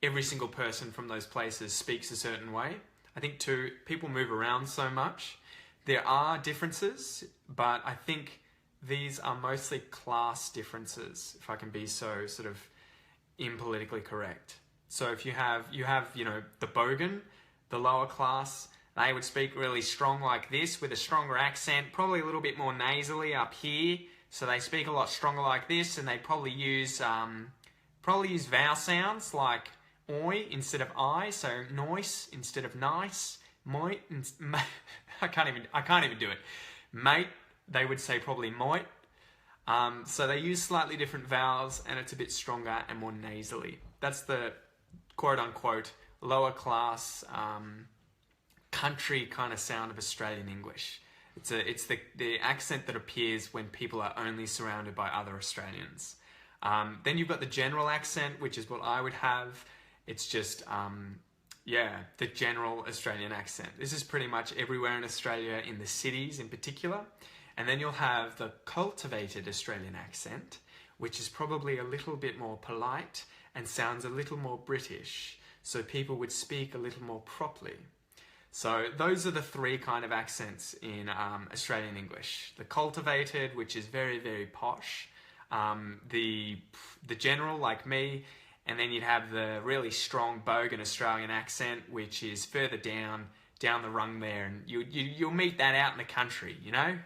every single person from those places speaks a certain way. I think too, people move around so much. There are differences, but I think these are mostly class differences, if I can be so sort of impolitically correct. So if you have, you know, the Bogan, the lower class, they would speak really strong like this with a stronger accent, probably a little bit more nasally up here. So they speak a lot stronger like this, and they probably use vowel sounds like oi instead of I, so noise instead of nice. Moit, I can't even do it. Mate, they would say probably moit. So they use slightly different vowels, and it's a bit stronger and more nasally. That's the quote-unquote lower class country kind of sound of Australian English. It's the accent that appears when people are only surrounded by other Australians. Then you've got the general accent, which is what I would have. It's just, the general Australian accent. This is pretty much everywhere in Australia, in the cities in particular. And then you'll have the cultivated Australian accent, which is probably a little bit more polite and sounds a little more British. So people would speak a little more properly. So those are the three kind of accents in Australian English. The cultivated, which is very, very posh. The general, like me. And then you'd have the really strong Bogan Australian accent, which is further down the rung there. And you'll meet that out in the country, you know?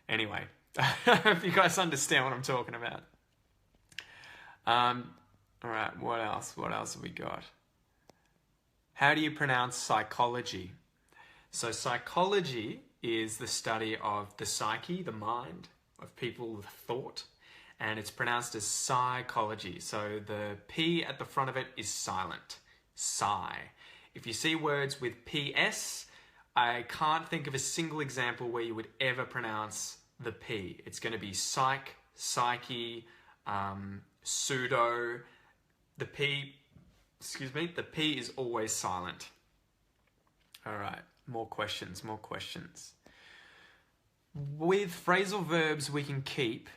Anyway, I hope you guys understand what I'm talking about. All right, what else? What else have we got? How do you pronounce psychology? So psychology is the study of the psyche, the mind, of people, the thought. And it's pronounced as psychology. So the P at the front of it is silent. Psi. If you see words with PS, I can't think of a single example where you would ever pronounce the P. It's going to be psych, psyche, pseudo. The P is always silent. All right, more questions. With phrasal verbs, we can keep...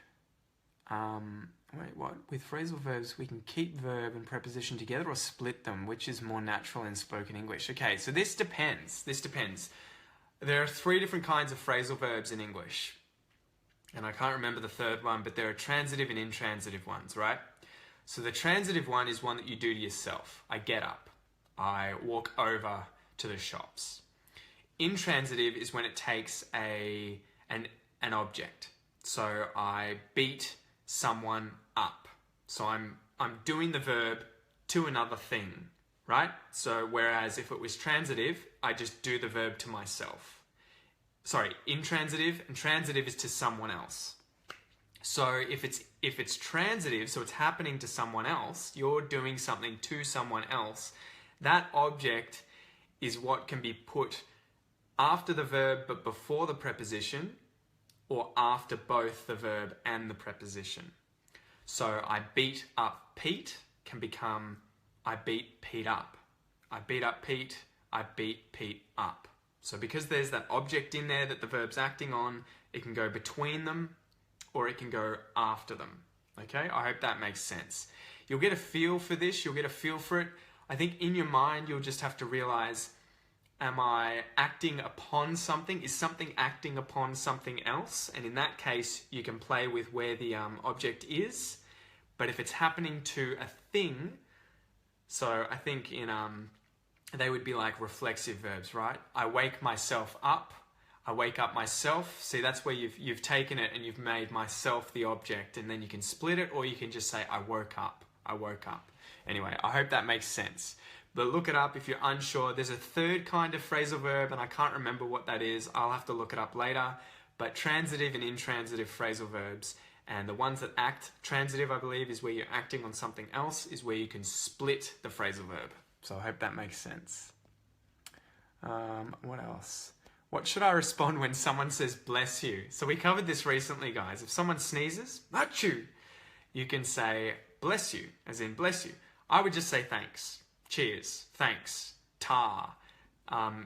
With phrasal verbs, we can keep verb and preposition together or split them, which is more natural in spoken English. Okay, so this depends. There are three different kinds of phrasal verbs in English. And I can't remember the third one, but there are transitive and intransitive ones, right? So the transitive one is one that you do to yourself. I get up. I walk over to the shops. Intransitive is when it takes an object. So I beat someone up. So I'm doing the verb to another thing. right? So whereas if it was transitive, I just do the verb to myself. Sorry, intransitive, and transitive is to someone else. So if it's transitive, so it's happening to someone else, you're doing something to someone else, that object is what can be put after the verb but before the preposition, or after both the verb and the preposition. So I beat up Pete can become I beat Pete up. I beat up Pete, I beat Pete up. So because there's that object in there that the verb's acting on, it can go between them or it can go after them. Okay, I hope that makes sense. You'll get a feel for this, you'll get a feel for it. I think in your mind, you'll just have to realize, am I acting upon something? Is something acting upon something else? And in that case, you can play with where the object is. But if it's happening to a thing, so I think in they would be like reflexive verbs, right? I wake myself up. I wake up myself. See, that's where you've taken it and you've made myself the object, and then you can split it, or you can just say I woke up. I woke up. Anyway, I hope that makes sense. But look it up if you're unsure. There's a third kind of phrasal verb, and I can't remember what that is. I'll have to look it up later. But transitive and intransitive phrasal verbs, and the ones that act transitive, I believe, is where you're acting on something else, is where you can split the phrasal verb. So I hope that makes sense. What else? What should I respond when someone says bless you? So we covered this recently, guys. If someone sneezes, achoo, you can say bless you, as in bless you. I would just say thanks. Cheers, thanks, ta,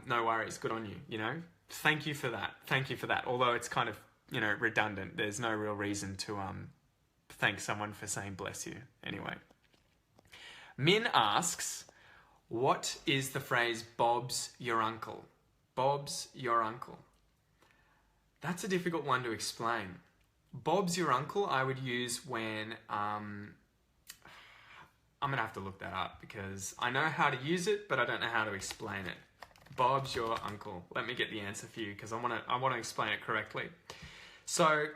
no worries, good on you, you know. Thank you for that, thank you for that. Although it's kind of, you know, redundant. There's no real reason to thank someone for saying bless you. Anyway. Min asks, what is the phrase Bob's your uncle? Bob's your uncle. That's a difficult one to explain. Bob's your uncle I would use when... I'm going to have to look that up because I know how to use it, but I don't know how to explain it. Bob's your uncle. Let me get the answer for you because I want to explain it correctly. So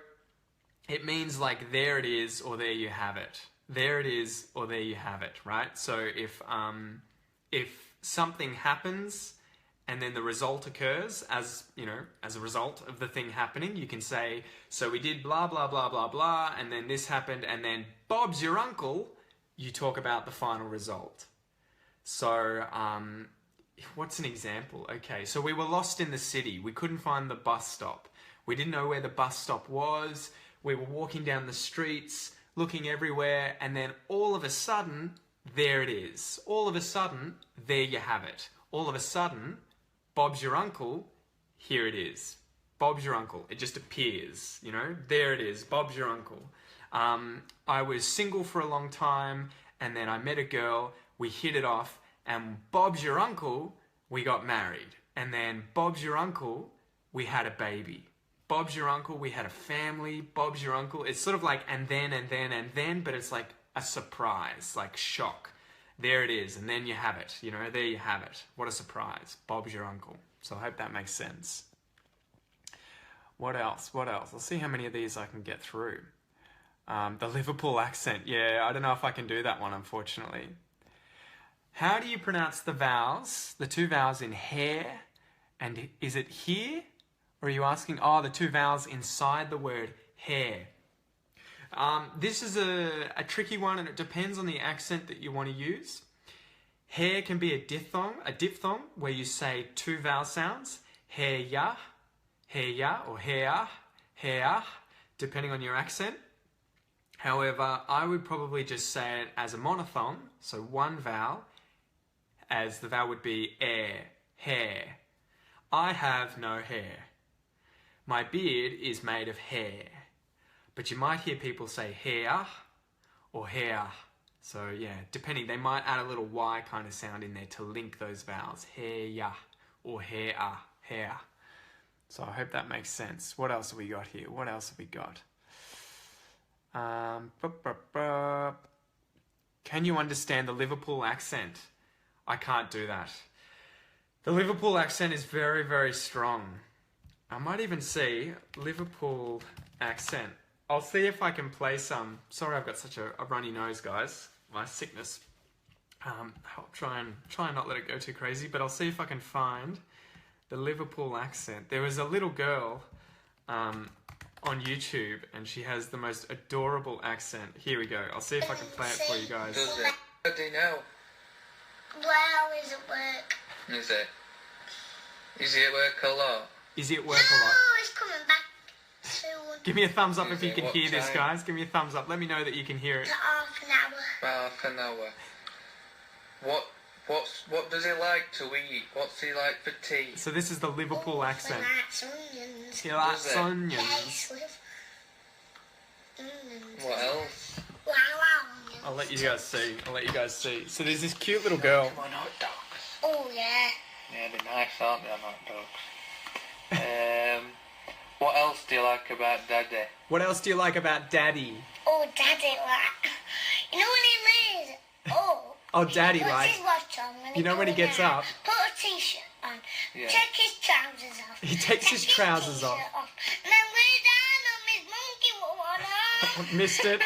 it means like there it is or there you have it. There it is or there you have it, right? So if something happens and then the result occurs as, you know, as a result of the thing happening, you can say, so we did blah, blah, blah, blah, blah, and then this happened, and then Bob's your uncle. You talk about the final result. So, what's an example? Okay, so we were lost in the city. We couldn't find the bus stop. We didn't know where the bus stop was. We were walking down the streets, looking everywhere, and then all of a sudden, there it is. All of a sudden, there you have it. All of a sudden, Bob's your uncle, here it is. Bob's your uncle. It just appears, you know? There it is, Bob's your uncle. I was single for a long time, and then I met a girl, we hit it off, and Bob's your uncle, we got married. And then Bob's your uncle, we had a baby. Bob's your uncle, we had a family. Bob's your uncle. It's sort of like and then, but it's like a surprise, like shock. There it is, and then you have it. You know, there you have it. What a surprise. Bob's your uncle. So I hope that makes sense. What else? What else? I'll see how many of these I can get through. The Liverpool accent. Yeah, I don't know if I can do that one, unfortunately. How do you pronounce the vowels, the two vowels in hair? And is it here? Or are you asking, the two vowels inside the word hair? This is a tricky one, and it depends on the accent that you want to use. Hair can be a diphthong, where you say two vowel sounds. Hair ya, or hair, depending on your accent. However, I would probably just say it as a monophthong, so one vowel, as the vowel would be air, hair. I have no hair. My beard is made of hair. But you might hear people say hair or hair. So yeah, depending, they might add a little Y kind of sound in there to link those vowels. Hair or hair, hair. So I hope that makes sense. What else have we got here? What else have we got? Can you understand the Liverpool accent? I can't do that. The Liverpool accent is very, very strong. I might even see Liverpool accent. I'll see if I can play some. Sorry, I've got such a runny nose, guys. My sickness. I'll try and not let it go too crazy, but I'll see if I can find the Liverpool accent. There was a little girl on YouTube, and she has the most adorable accent. Here we go. I'll see if I can play it for you guys. Does it? How do you know? Well, is it work? Is it? Is he at work a lot? Is he at work a lot? Oh, he's coming back soon. Give me a thumbs up if you Is it? can What hear this, time? guys. Give me a thumbs up. Let me know that you can hear it. For half an hour. About half an hour. What does he like to eat? What's he like for tea? So this is the Liverpool accent. For onions. He likes Does it? onions. Yes, with onions. What else? Wow, onions. I'll let you guys see. So there's this cute little girl. Come on, hot dogs. Oh, yeah. Yeah, they're nice, aren't they, hot dogs? What else do you like about Daddy? What else do you like about Daddy? Oh, Daddy, like. You know what he means? Oh. Oh, Daddy, Puts like. his watch on when You know when he goes gets out, up? Put a t-shirt on. Yeah. Take his trousers off. He takes his trousers t-shirt off. And then lay down on his monkey water. Missed it.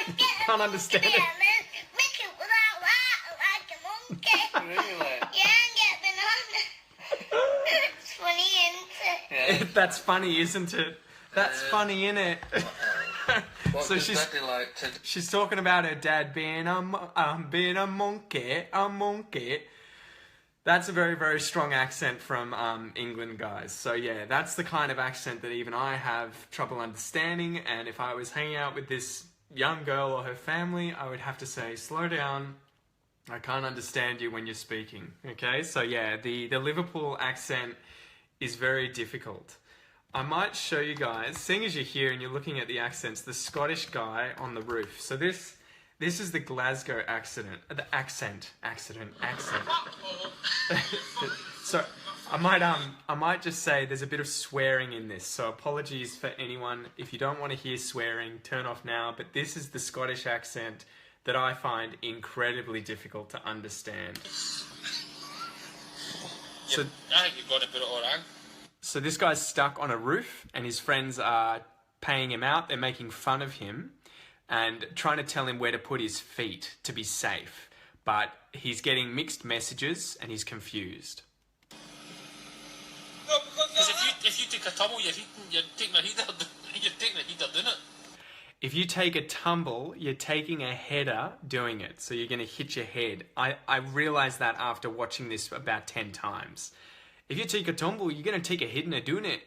Can't understand it. Make it without that, like a monkey. Really? Yeah, and get banana. It's funny, isn't it? Yeah. That's funny, isn't it? That's funny, innit? What So does she's- Daddy like to do? She's talking about her dad being a monkey. That's a very, very strong accent from England, guys. So yeah, that's the kind of accent that even I have trouble understanding. And if I was hanging out with this young girl or her family, I would have to say, slow down. I can't understand you when you're speaking. Okay, so yeah, the Liverpool accent is very difficult. I might show you guys, seeing as you're here and you're looking at the accents, the Scottish guy on the roof. So this is the Glasgow accent. So I might just say there's a bit of swearing in this. So apologies for anyone. If you don't want to hear swearing, turn off now. But this is the Scottish accent that I find incredibly difficult to understand. So I think you've got to put it all on. So this guy's stuck on a roof and his friends are paying him out. They're making fun of him and trying to tell him where to put his feet to be safe. But he's getting mixed messages and he's confused. No, because if you take a tumble, you're taking a heater doing it. If you take a tumble, you're taking a header doing it. So you're going to hit your head. I realised that after watching this about 10 times. If you take a tumble, you're going to take a hit and doing it.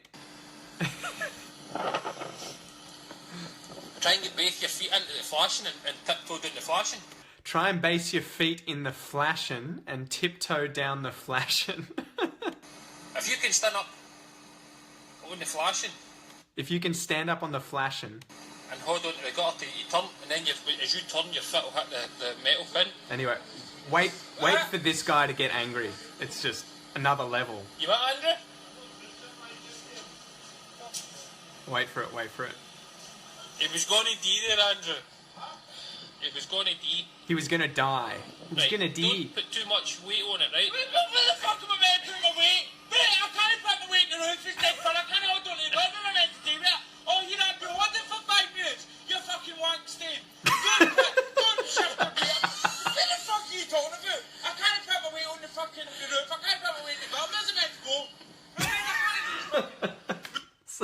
Try and get both your feet into the flashing and tiptoe down the flashing. Try and base your feet in the flashing and tiptoe down the flashing. If you can stand up on the flashing If you can stand up on the flashing. and hold on to the gutter till you turn, and then as you turn, your foot will hit the metal pin. Anyway, wait for this guy to get angry. It's just another level. You want Andrew? Wait for it. It was going to D there, Andrew. It was going to D. He was gonna die. He was gonna die. Don't put too much weight on it, right? Where the fuck am I meant to put my weight? I can't put my weight in the roof, it's dead, but I can't hold on to it. What am I meant to do with it? Oh, you're not doing it for 5 minutes. You're fucking wank, Steve. Don't shift the weight. What the fuck are you talking about? I can't put my weight on the fucking roof. I can't put my weight in the bottom. That's meant to go. So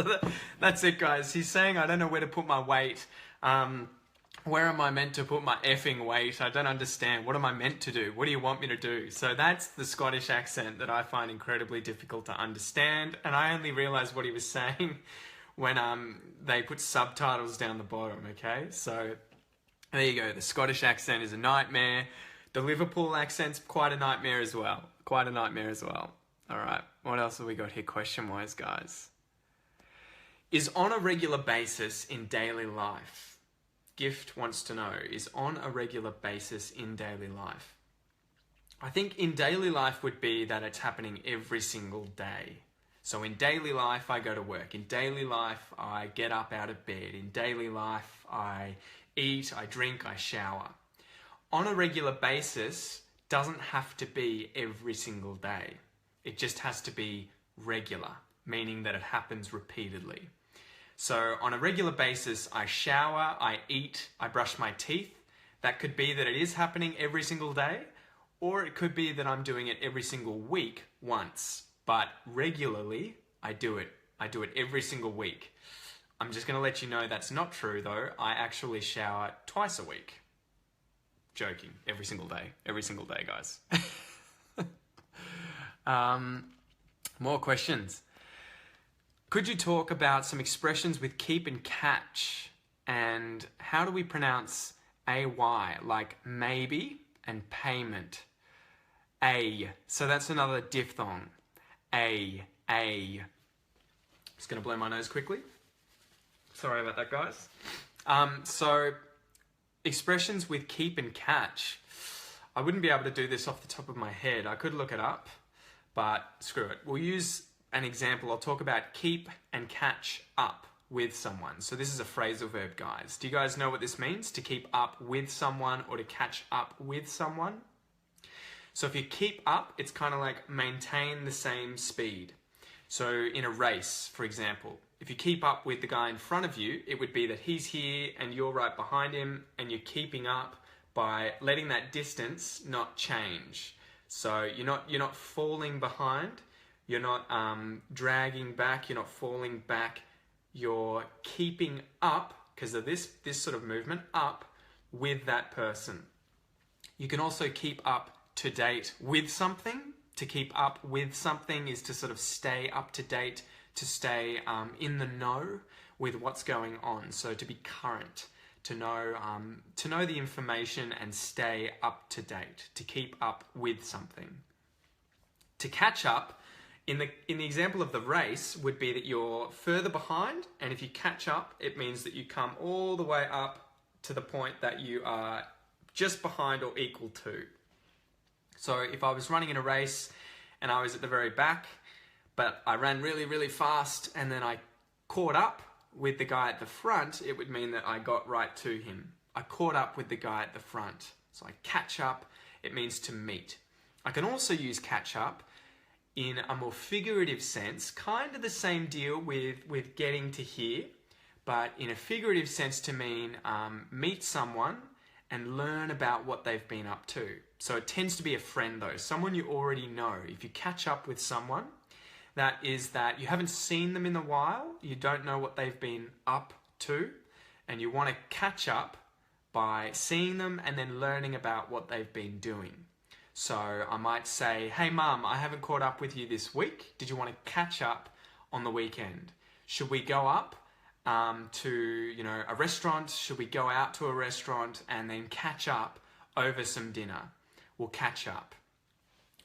that's it, guys. He's saying, I don't know where to put my weight. Where am I meant to put my effing weight? I don't understand. What am I meant to do? What do you want me to do? So that's the Scottish accent that I find incredibly difficult to understand. And I only realised what he was saying when they put subtitles down the bottom, okay? So there you go. The Scottish accent is a nightmare. The Liverpool accent's quite a nightmare as well. All right, what else have we got here question-wise, guys? Is on a regular basis in daily life. Gift wants to know, is on a regular basis in daily life. I think in daily life would be that it's happening every single day. So in daily life, I go to work. In daily life, I get up out of bed. In daily life, I eat, I drink, I shower. On a regular basis doesn't have to be every single day. It just has to be regular, meaning that it happens repeatedly. So on a regular basis, I shower, I eat, I brush my teeth. That could be that it is happening every single day, Or it could be that I'm doing it every single week once, but regularly I do it. I do it every single week. I'm just going to let you know that's not true though. I actually shower twice a week. Joking. Every single day. Every single day, guys. More questions. Could you talk about some expressions with keep and catch? And how do we pronounce AY, like maybe and payment? A. So that's another diphthong. A. Just going to blow my nose quickly. Sorry about that, guys. So expressions with keep and catch. I wouldn't be able to do this off the top of my head. I could look it up, but screw it. We'll use an example. I'll talk about keep and catch up with someone. So this is a phrasal verb, guys. Do you guys know what this means? To keep up with someone or to catch up with someone? So if you keep up, it's kind of like maintain the same speed. So in a race, for example, if you keep up with the guy in front of you, it would be that he's here and you're right behind him and you're keeping up by letting that distance not change. So you're not falling behind, you're not dragging back, you're not falling back, you're keeping up, because of this sort of movement, up with that person. You can also keep up to date with something. To keep up with something is to sort of stay up to date, to stay in the know with what's going on. So to be current, to know the information and stay up to date, to keep up with something. To catch up, in the example of the race, would be that you're further behind, and if you catch up, it means that you come all the way up to the point that you are just behind or equal to. So if I was running in a race and I was at the very back, but I ran really, really fast and then I caught up with the guy at the front, it would mean that I got right to him. I caught up with the guy at the front. So I catch up, it means to meet. I can also use catch up in a more figurative sense, kind of the same deal with getting to here, but in a figurative sense to mean meet someone and learn about what they've been up to. So it tends to be a friend though, someone you already know. If you catch up with someone, that is that you haven't seen them in a while, you don't know what they've been up to, and you want to catch up by seeing them and then learning about what they've been doing. So I might say, hey mum, I haven't caught up with you this week. Did you want to catch up on the weekend? Should we go up to a restaurant? Should we go out to a restaurant and then catch up over some dinner? We'll catch up.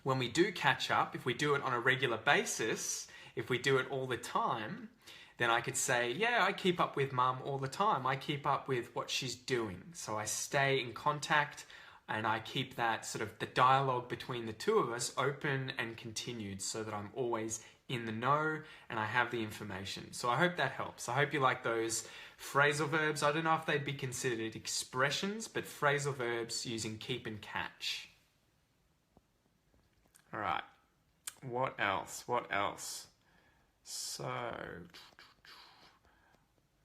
When we do catch up, if we do it on a regular basis, if we do it all the time, then I could say, yeah, I keep up with mum all the time. I keep up with what she's doing. So I stay in contact and I keep that sort of the dialogue between the two of us open and continued so that I'm always in the know and I have the information. So I hope that helps. I hope you like those phrasal verbs. I don't know if they'd be considered expressions, but phrasal verbs using keep and catch. All right. What else? So,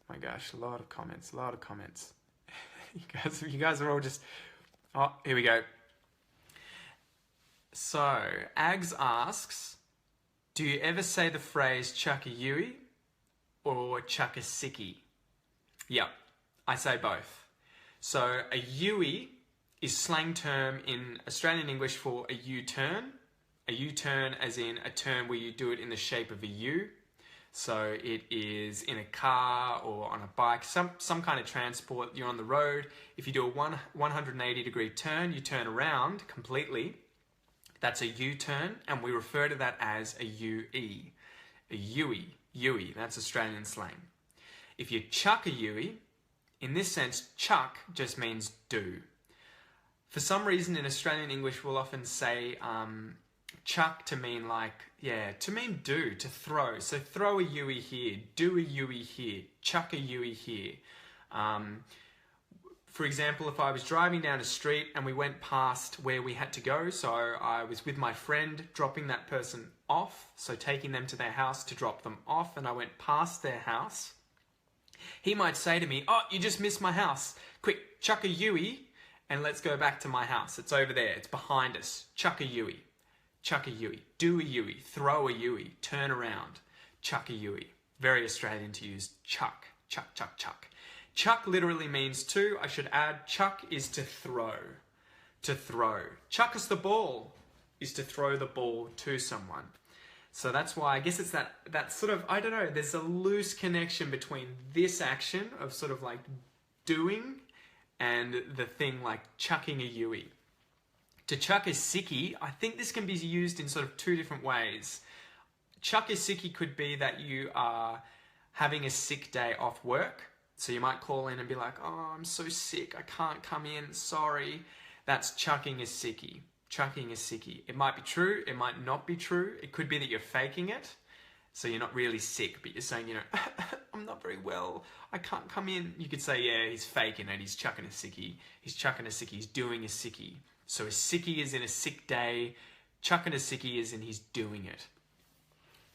my gosh, a lot of comments. You guys are all just... Oh, here we go. So, Ags asks, do you ever say the phrase chuck-a-yui or chuck-a-sickie? Yep, I say both. So, a yui is slang term in Australian English for a U-turn. A U-turn as in a turn where you do it in the shape of a U. So it is in a car or on a bike, some kind of transport. You're on the road. If you do a 180 degree turn, you turn around completely. That's a U-turn, and we refer to that as a UE. A Yui, that's Australian slang. If you chuck a Yui, in this sense, chuck just means do. For some reason in Australian English, we'll often say chuck to mean to mean do, to throw. So throw a Yui here, do a Yui here, chuck a Yui here. For example, if I was driving down a street and we went past where we had to go, so I was with my friend dropping that person off, so taking them to their house to drop them off, and I went past their house, he might say to me, oh, you just missed my house. Quick, chuck a Yui And let's go back to my house. It's over there. It's behind us. Chuck a Yui. Chuck a Yui. Do a Yui. Throw a Yui. Turn around. Chuck a Yui. Very Australian to use chuck. Chuck, chuck, chuck. Chuck literally means to. I should add, chuck is to throw. To throw. Chuck us the ball is to throw the ball to someone. So that's why I guess it's that sort of, I don't know, there's a loose connection between this action of sort of like doing and the thing like chucking a Yui. To chuck a sickie, I think this can be used in sort of two different ways. Chuck a sickie could be that you are having a sick day off work. So you might call in and be like, oh, I'm so sick, I can't come in, sorry. That's chucking a sickie. Chucking a sickie. It might be true, it might not be true. It could be that you're faking it. So you're not really sick, but you're saying, you know, I'm not very well, I can't come in. You could say, yeah, he's faking it, he's chucking a sickie. He's chucking a sickie, he's doing a sickie. So a sickie is in a sick day, chucking a sickie is in he's doing it.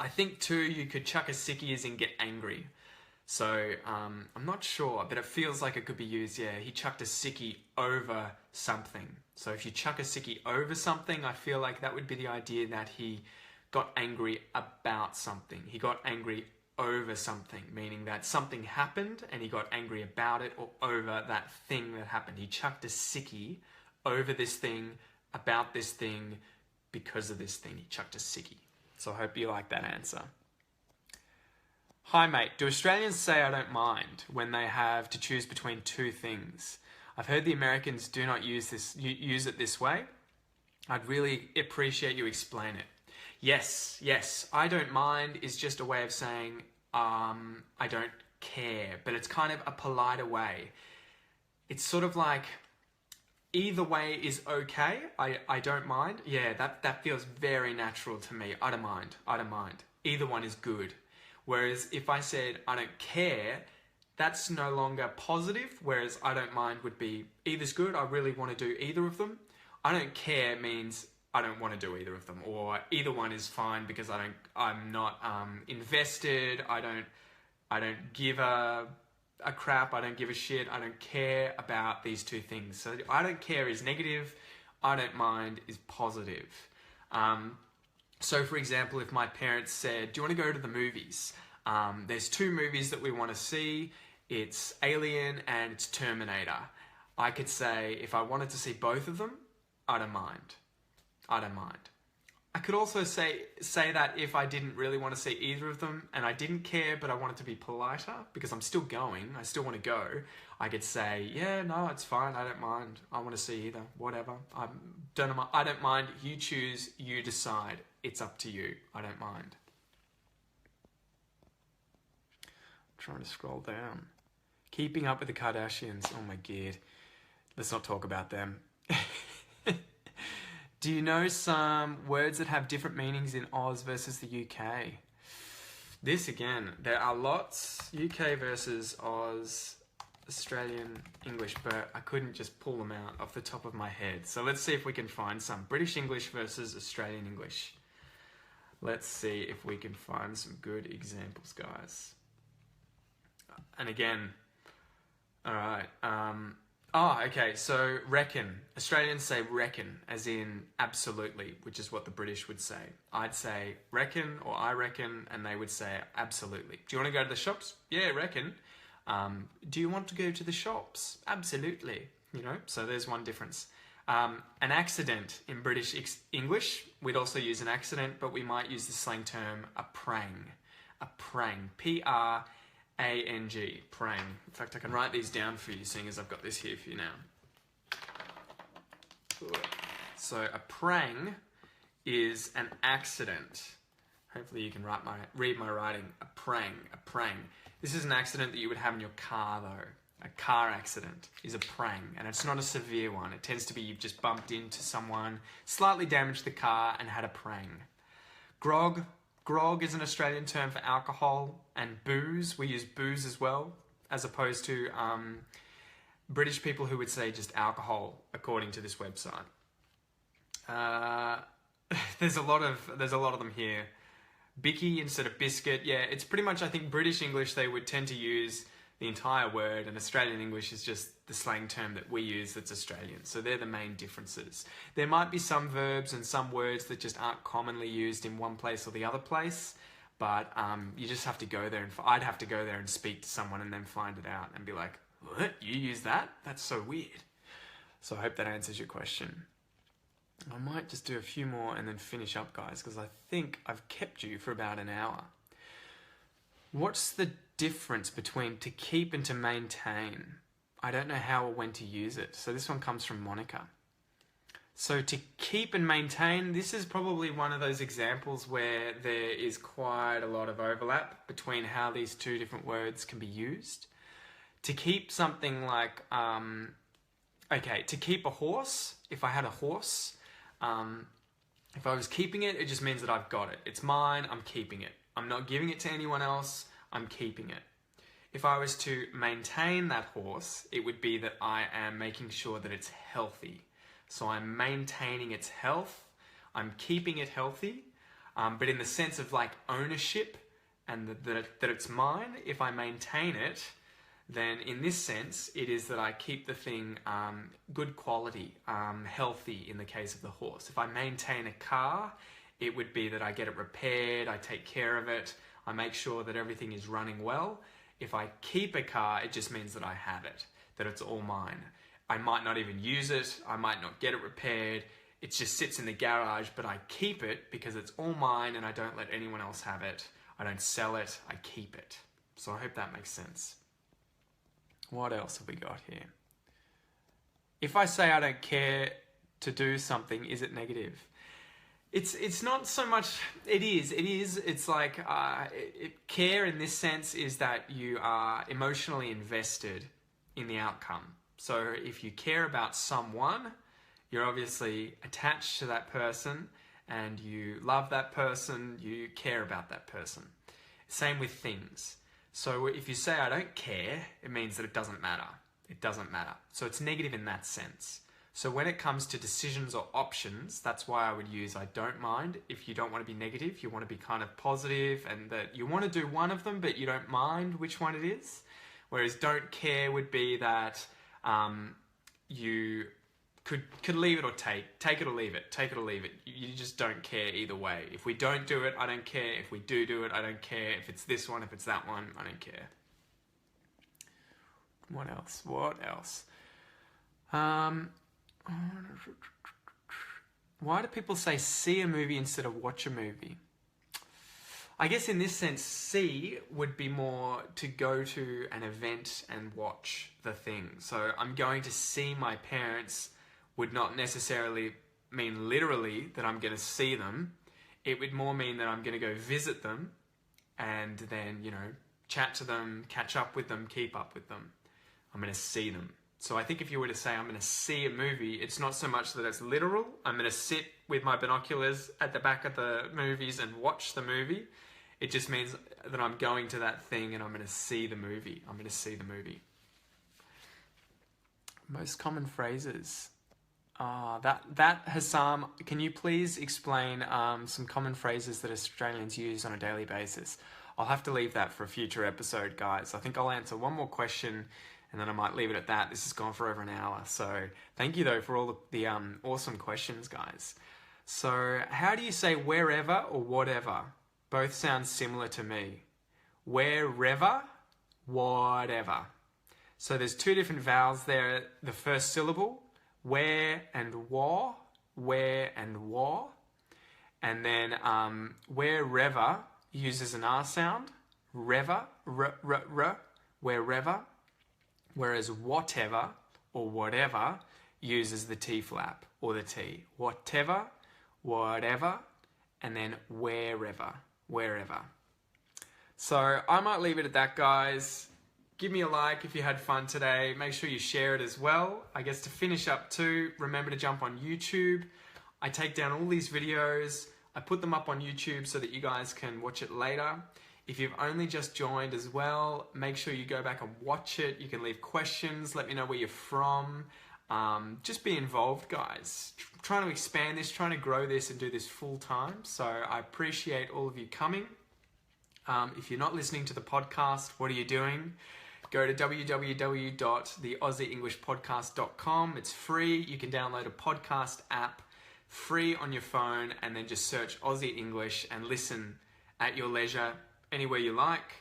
I think too, you could chuck a sickie as in get angry. So I'm not sure, but it feels like it could be used, yeah, he chucked a sickie over something. So if you chuck a sickie over something, I feel like that would be the idea that he got angry about something. He got angry over something, meaning that something happened and he got angry about it or over that thing that happened. He chucked a sickie over this thing, about this thing, because of this thing. He chucked a sickie. So I hope you like that answer. Hi mate, do Australians say I don't mind when they have to choose between two things? I've heard the Americans do not use it this way. I'd really appreciate you explain it. Yes, I don't mind is just a way of saying I don't care, but it's kind of a politer way. It's sort of like either way is okay. I don't mind. Yeah, that feels very natural to me. I don't mind. Either one is good. Whereas if I said I don't care, that's no longer positive, whereas I don't mind would be either's good, I really want to do either of them. I don't care means I don't want to do either of them, or either one is fine because I'm not invested, I don't give a crap, I don't give a shit, I don't care about these two things. So I don't care is negative, I don't mind is positive. So for example, if my parents said, do you want to go to the movies? There's two movies that we want to see. It's Alien and it's Terminator. I could say, if I wanted to see both of them, I don't mind. I could also say that if I didn't really want to see either of them and I didn't care, but I wanted to be politer because I'm still going, I still want to go, I could say, yeah, no, it's fine, I don't mind. I want to see either, whatever. I don't mind, you choose, you decide. It's up to you, I don't mind. I'm trying to scroll down. Keeping up with the Kardashians, oh my god. Let's not talk about them. Do you know some words that have different meanings in Oz versus the UK? This again, there are lots. UK versus Oz, Australian English, but I couldn't just pull them out off the top of my head. So let's see if we can find some. British English versus Australian English. Let's see if we can find some good examples, guys. And again, all right. Okay, so reckon. Australians say reckon, as in absolutely, which is what the British would say. I'd say reckon or I reckon, and they would say absolutely. Do you want to go to the shops? Yeah, reckon. Do you want to go to the shops? Absolutely. You know, so there's one difference. An accident in British English, we'd also use an accident, but we might use the slang term a prang. A prang. P-R-A-N-G, prang. In fact, I can write these down for you, seeing as I've got this here for you now. So a prang is an accident. Hopefully you can read my writing. A prang. This is an accident that you would have in your car, though. A car accident is a prang, and it's not a severe one. It tends to be you've just bumped into someone, slightly damaged the car, and had a prang. Grog is an Australian term for alcohol, and booze, we use booze as well, as opposed to British people who would say just alcohol, according to this website. There's a lot of them here. Bicky instead of biscuit, yeah, it's pretty much, I think, British English they would tend to use the entire word, and Australian English is just the slang term that we use that's Australian. So they're the main differences. There might be some verbs and some words that just aren't commonly used in one place or the other place, but you just have to go there, and I'd have to go there and speak to someone and then find it out and be like, what? You use that? That's so weird. So I hope that answers your question. I might just do a few more and then finish up, guys, because I think I've kept you for about an hour. What's the difference between to keep and to maintain? I don't know how or when to use it. So this one comes from Monica. So to keep and maintain, this is probably one of those examples where there is quite a lot of overlap between how these two different words can be used. To keep something like, okay, to keep a horse, if I had a horse, if I was keeping it, it just means that I've got it. It's mine, I'm keeping it. I'm not giving it to anyone else, I'm keeping it. If I was to maintain that horse, it would be that I am making sure that it's healthy. So I'm maintaining its health, I'm keeping it healthy, but in the sense of like ownership and that it's mine, if I maintain it, then in this sense, it is that I keep the thing good quality, healthy in the case of the horse. If I maintain a car, it would be that I get it repaired, I take care of it, I make sure that everything is running well. If I keep a car, it just means that I have it, that it's all mine. I might not even use it, I might not get it repaired, it just sits in the garage, but I keep it because it's all mine and I don't let anyone else have it. I don't sell it, I keep it. So I hope that makes sense. What else have we got here? If I say I don't care to do something, is it negative? It's not so much, it is. It's like, care in this sense is that you are emotionally invested in the outcome. So if you care about someone, you're obviously attached to that person and you love that person, you care about that person. Same with things. So if you say I don't care, it means that it doesn't matter. It doesn't matter. So it's negative in that sense. So when it comes to decisions or options, that's why I would use I don't mind. If you don't want to be negative, you want to be kind of positive and that you want to do one of them, but you don't mind which one it is. Whereas don't care would be that you could leave it or take it or leave it, take it or leave it. You just don't care either way. If we don't do it, I don't care. If we do it, I don't care. If it's this one, if it's that one, I don't care. What else? Why do people say see a movie instead of watch a movie? I guess in this sense, see would be more to go to an event and watch the thing. So I'm going to see my parents would not necessarily mean literally that I'm going to see them. It would more mean that I'm going to go visit them and then, chat to them, catch up with them, keep up with them. I'm going to see them. So I think if you were to say I'm going to see a movie, it's not so much that it's literal. I'm going to sit with my binoculars at the back of the movies and watch the movie. It just means that I'm going to that thing and I'm going to see the movie. I'm going to see the movie. Most common phrases. That Hassam, can you please explain some common phrases that Australians use on a daily basis? I'll have to leave that for a future episode, guys. I think I'll answer one more question and then I might leave it at that. This has gone for over an hour. So thank you, though, for all the awesome questions, guys. So how do you say wherever or whatever? Both sound similar to me. Wherever, whatever. So there's two different vowels there. The first syllable, where and wa, where and wa. And then wherever uses an R sound. Rever, wherever. Whereas whatever or whatever uses the T flap or the T. Whatever, whatever, and then wherever. So I might leave it at that, guys. Give me a like if you had fun today. Make sure you share it as well. I guess to finish up too, remember to jump on YouTube. I take down all these videos. I put them up on YouTube so that you guys can watch it later. If you've only just joined as well, make sure you go back and watch it. You can leave questions. Let me know where you're from. Just be involved, guys. Trying to expand this, trying to grow this and do this full time. So I appreciate all of you coming. If you're not listening to the podcast, what are you doing? go to www.theaussieenglishpodcast.com. It's free. You can download a podcast app free on your phone and then just search Aussie English and listen at your leisure anywhere you like.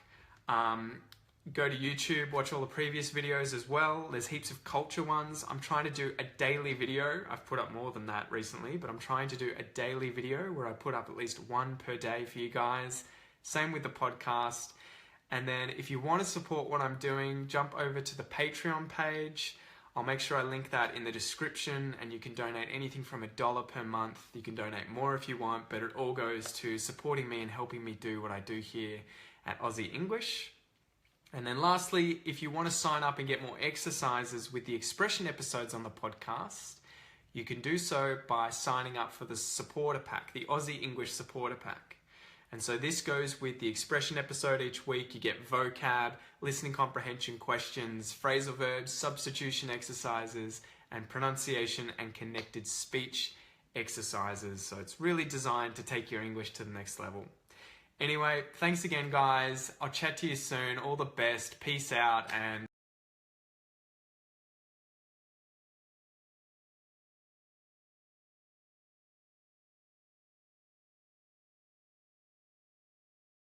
Go to YouTube, watch all the previous videos as well. There's heaps of culture ones. I'm trying to do a daily video. I've put up more than that recently, but I'm trying to do a daily video where I put up at least one per day for you guys. Same with the podcast. And then if you want to support what I'm doing, jump over to the Patreon page. I'll make sure I link that in the description, and you can donate anything from $1 per month. You can donate more if you want, but it all goes to supporting me and helping me do what I do here at Aussie English. And then lastly, if you want to sign up and get more exercises with the expression episodes on the podcast, you can do so by signing up for the supporter pack, the Aussie English supporter pack. And so this goes with the expression episode each week. You get vocab, listening comprehension questions, phrasal verbs, substitution exercises, and pronunciation and connected speech exercises. So it's really designed to take your English to the next level. Anyway, thanks again, guys. I'll chat to you soon. All the best. Peace out. And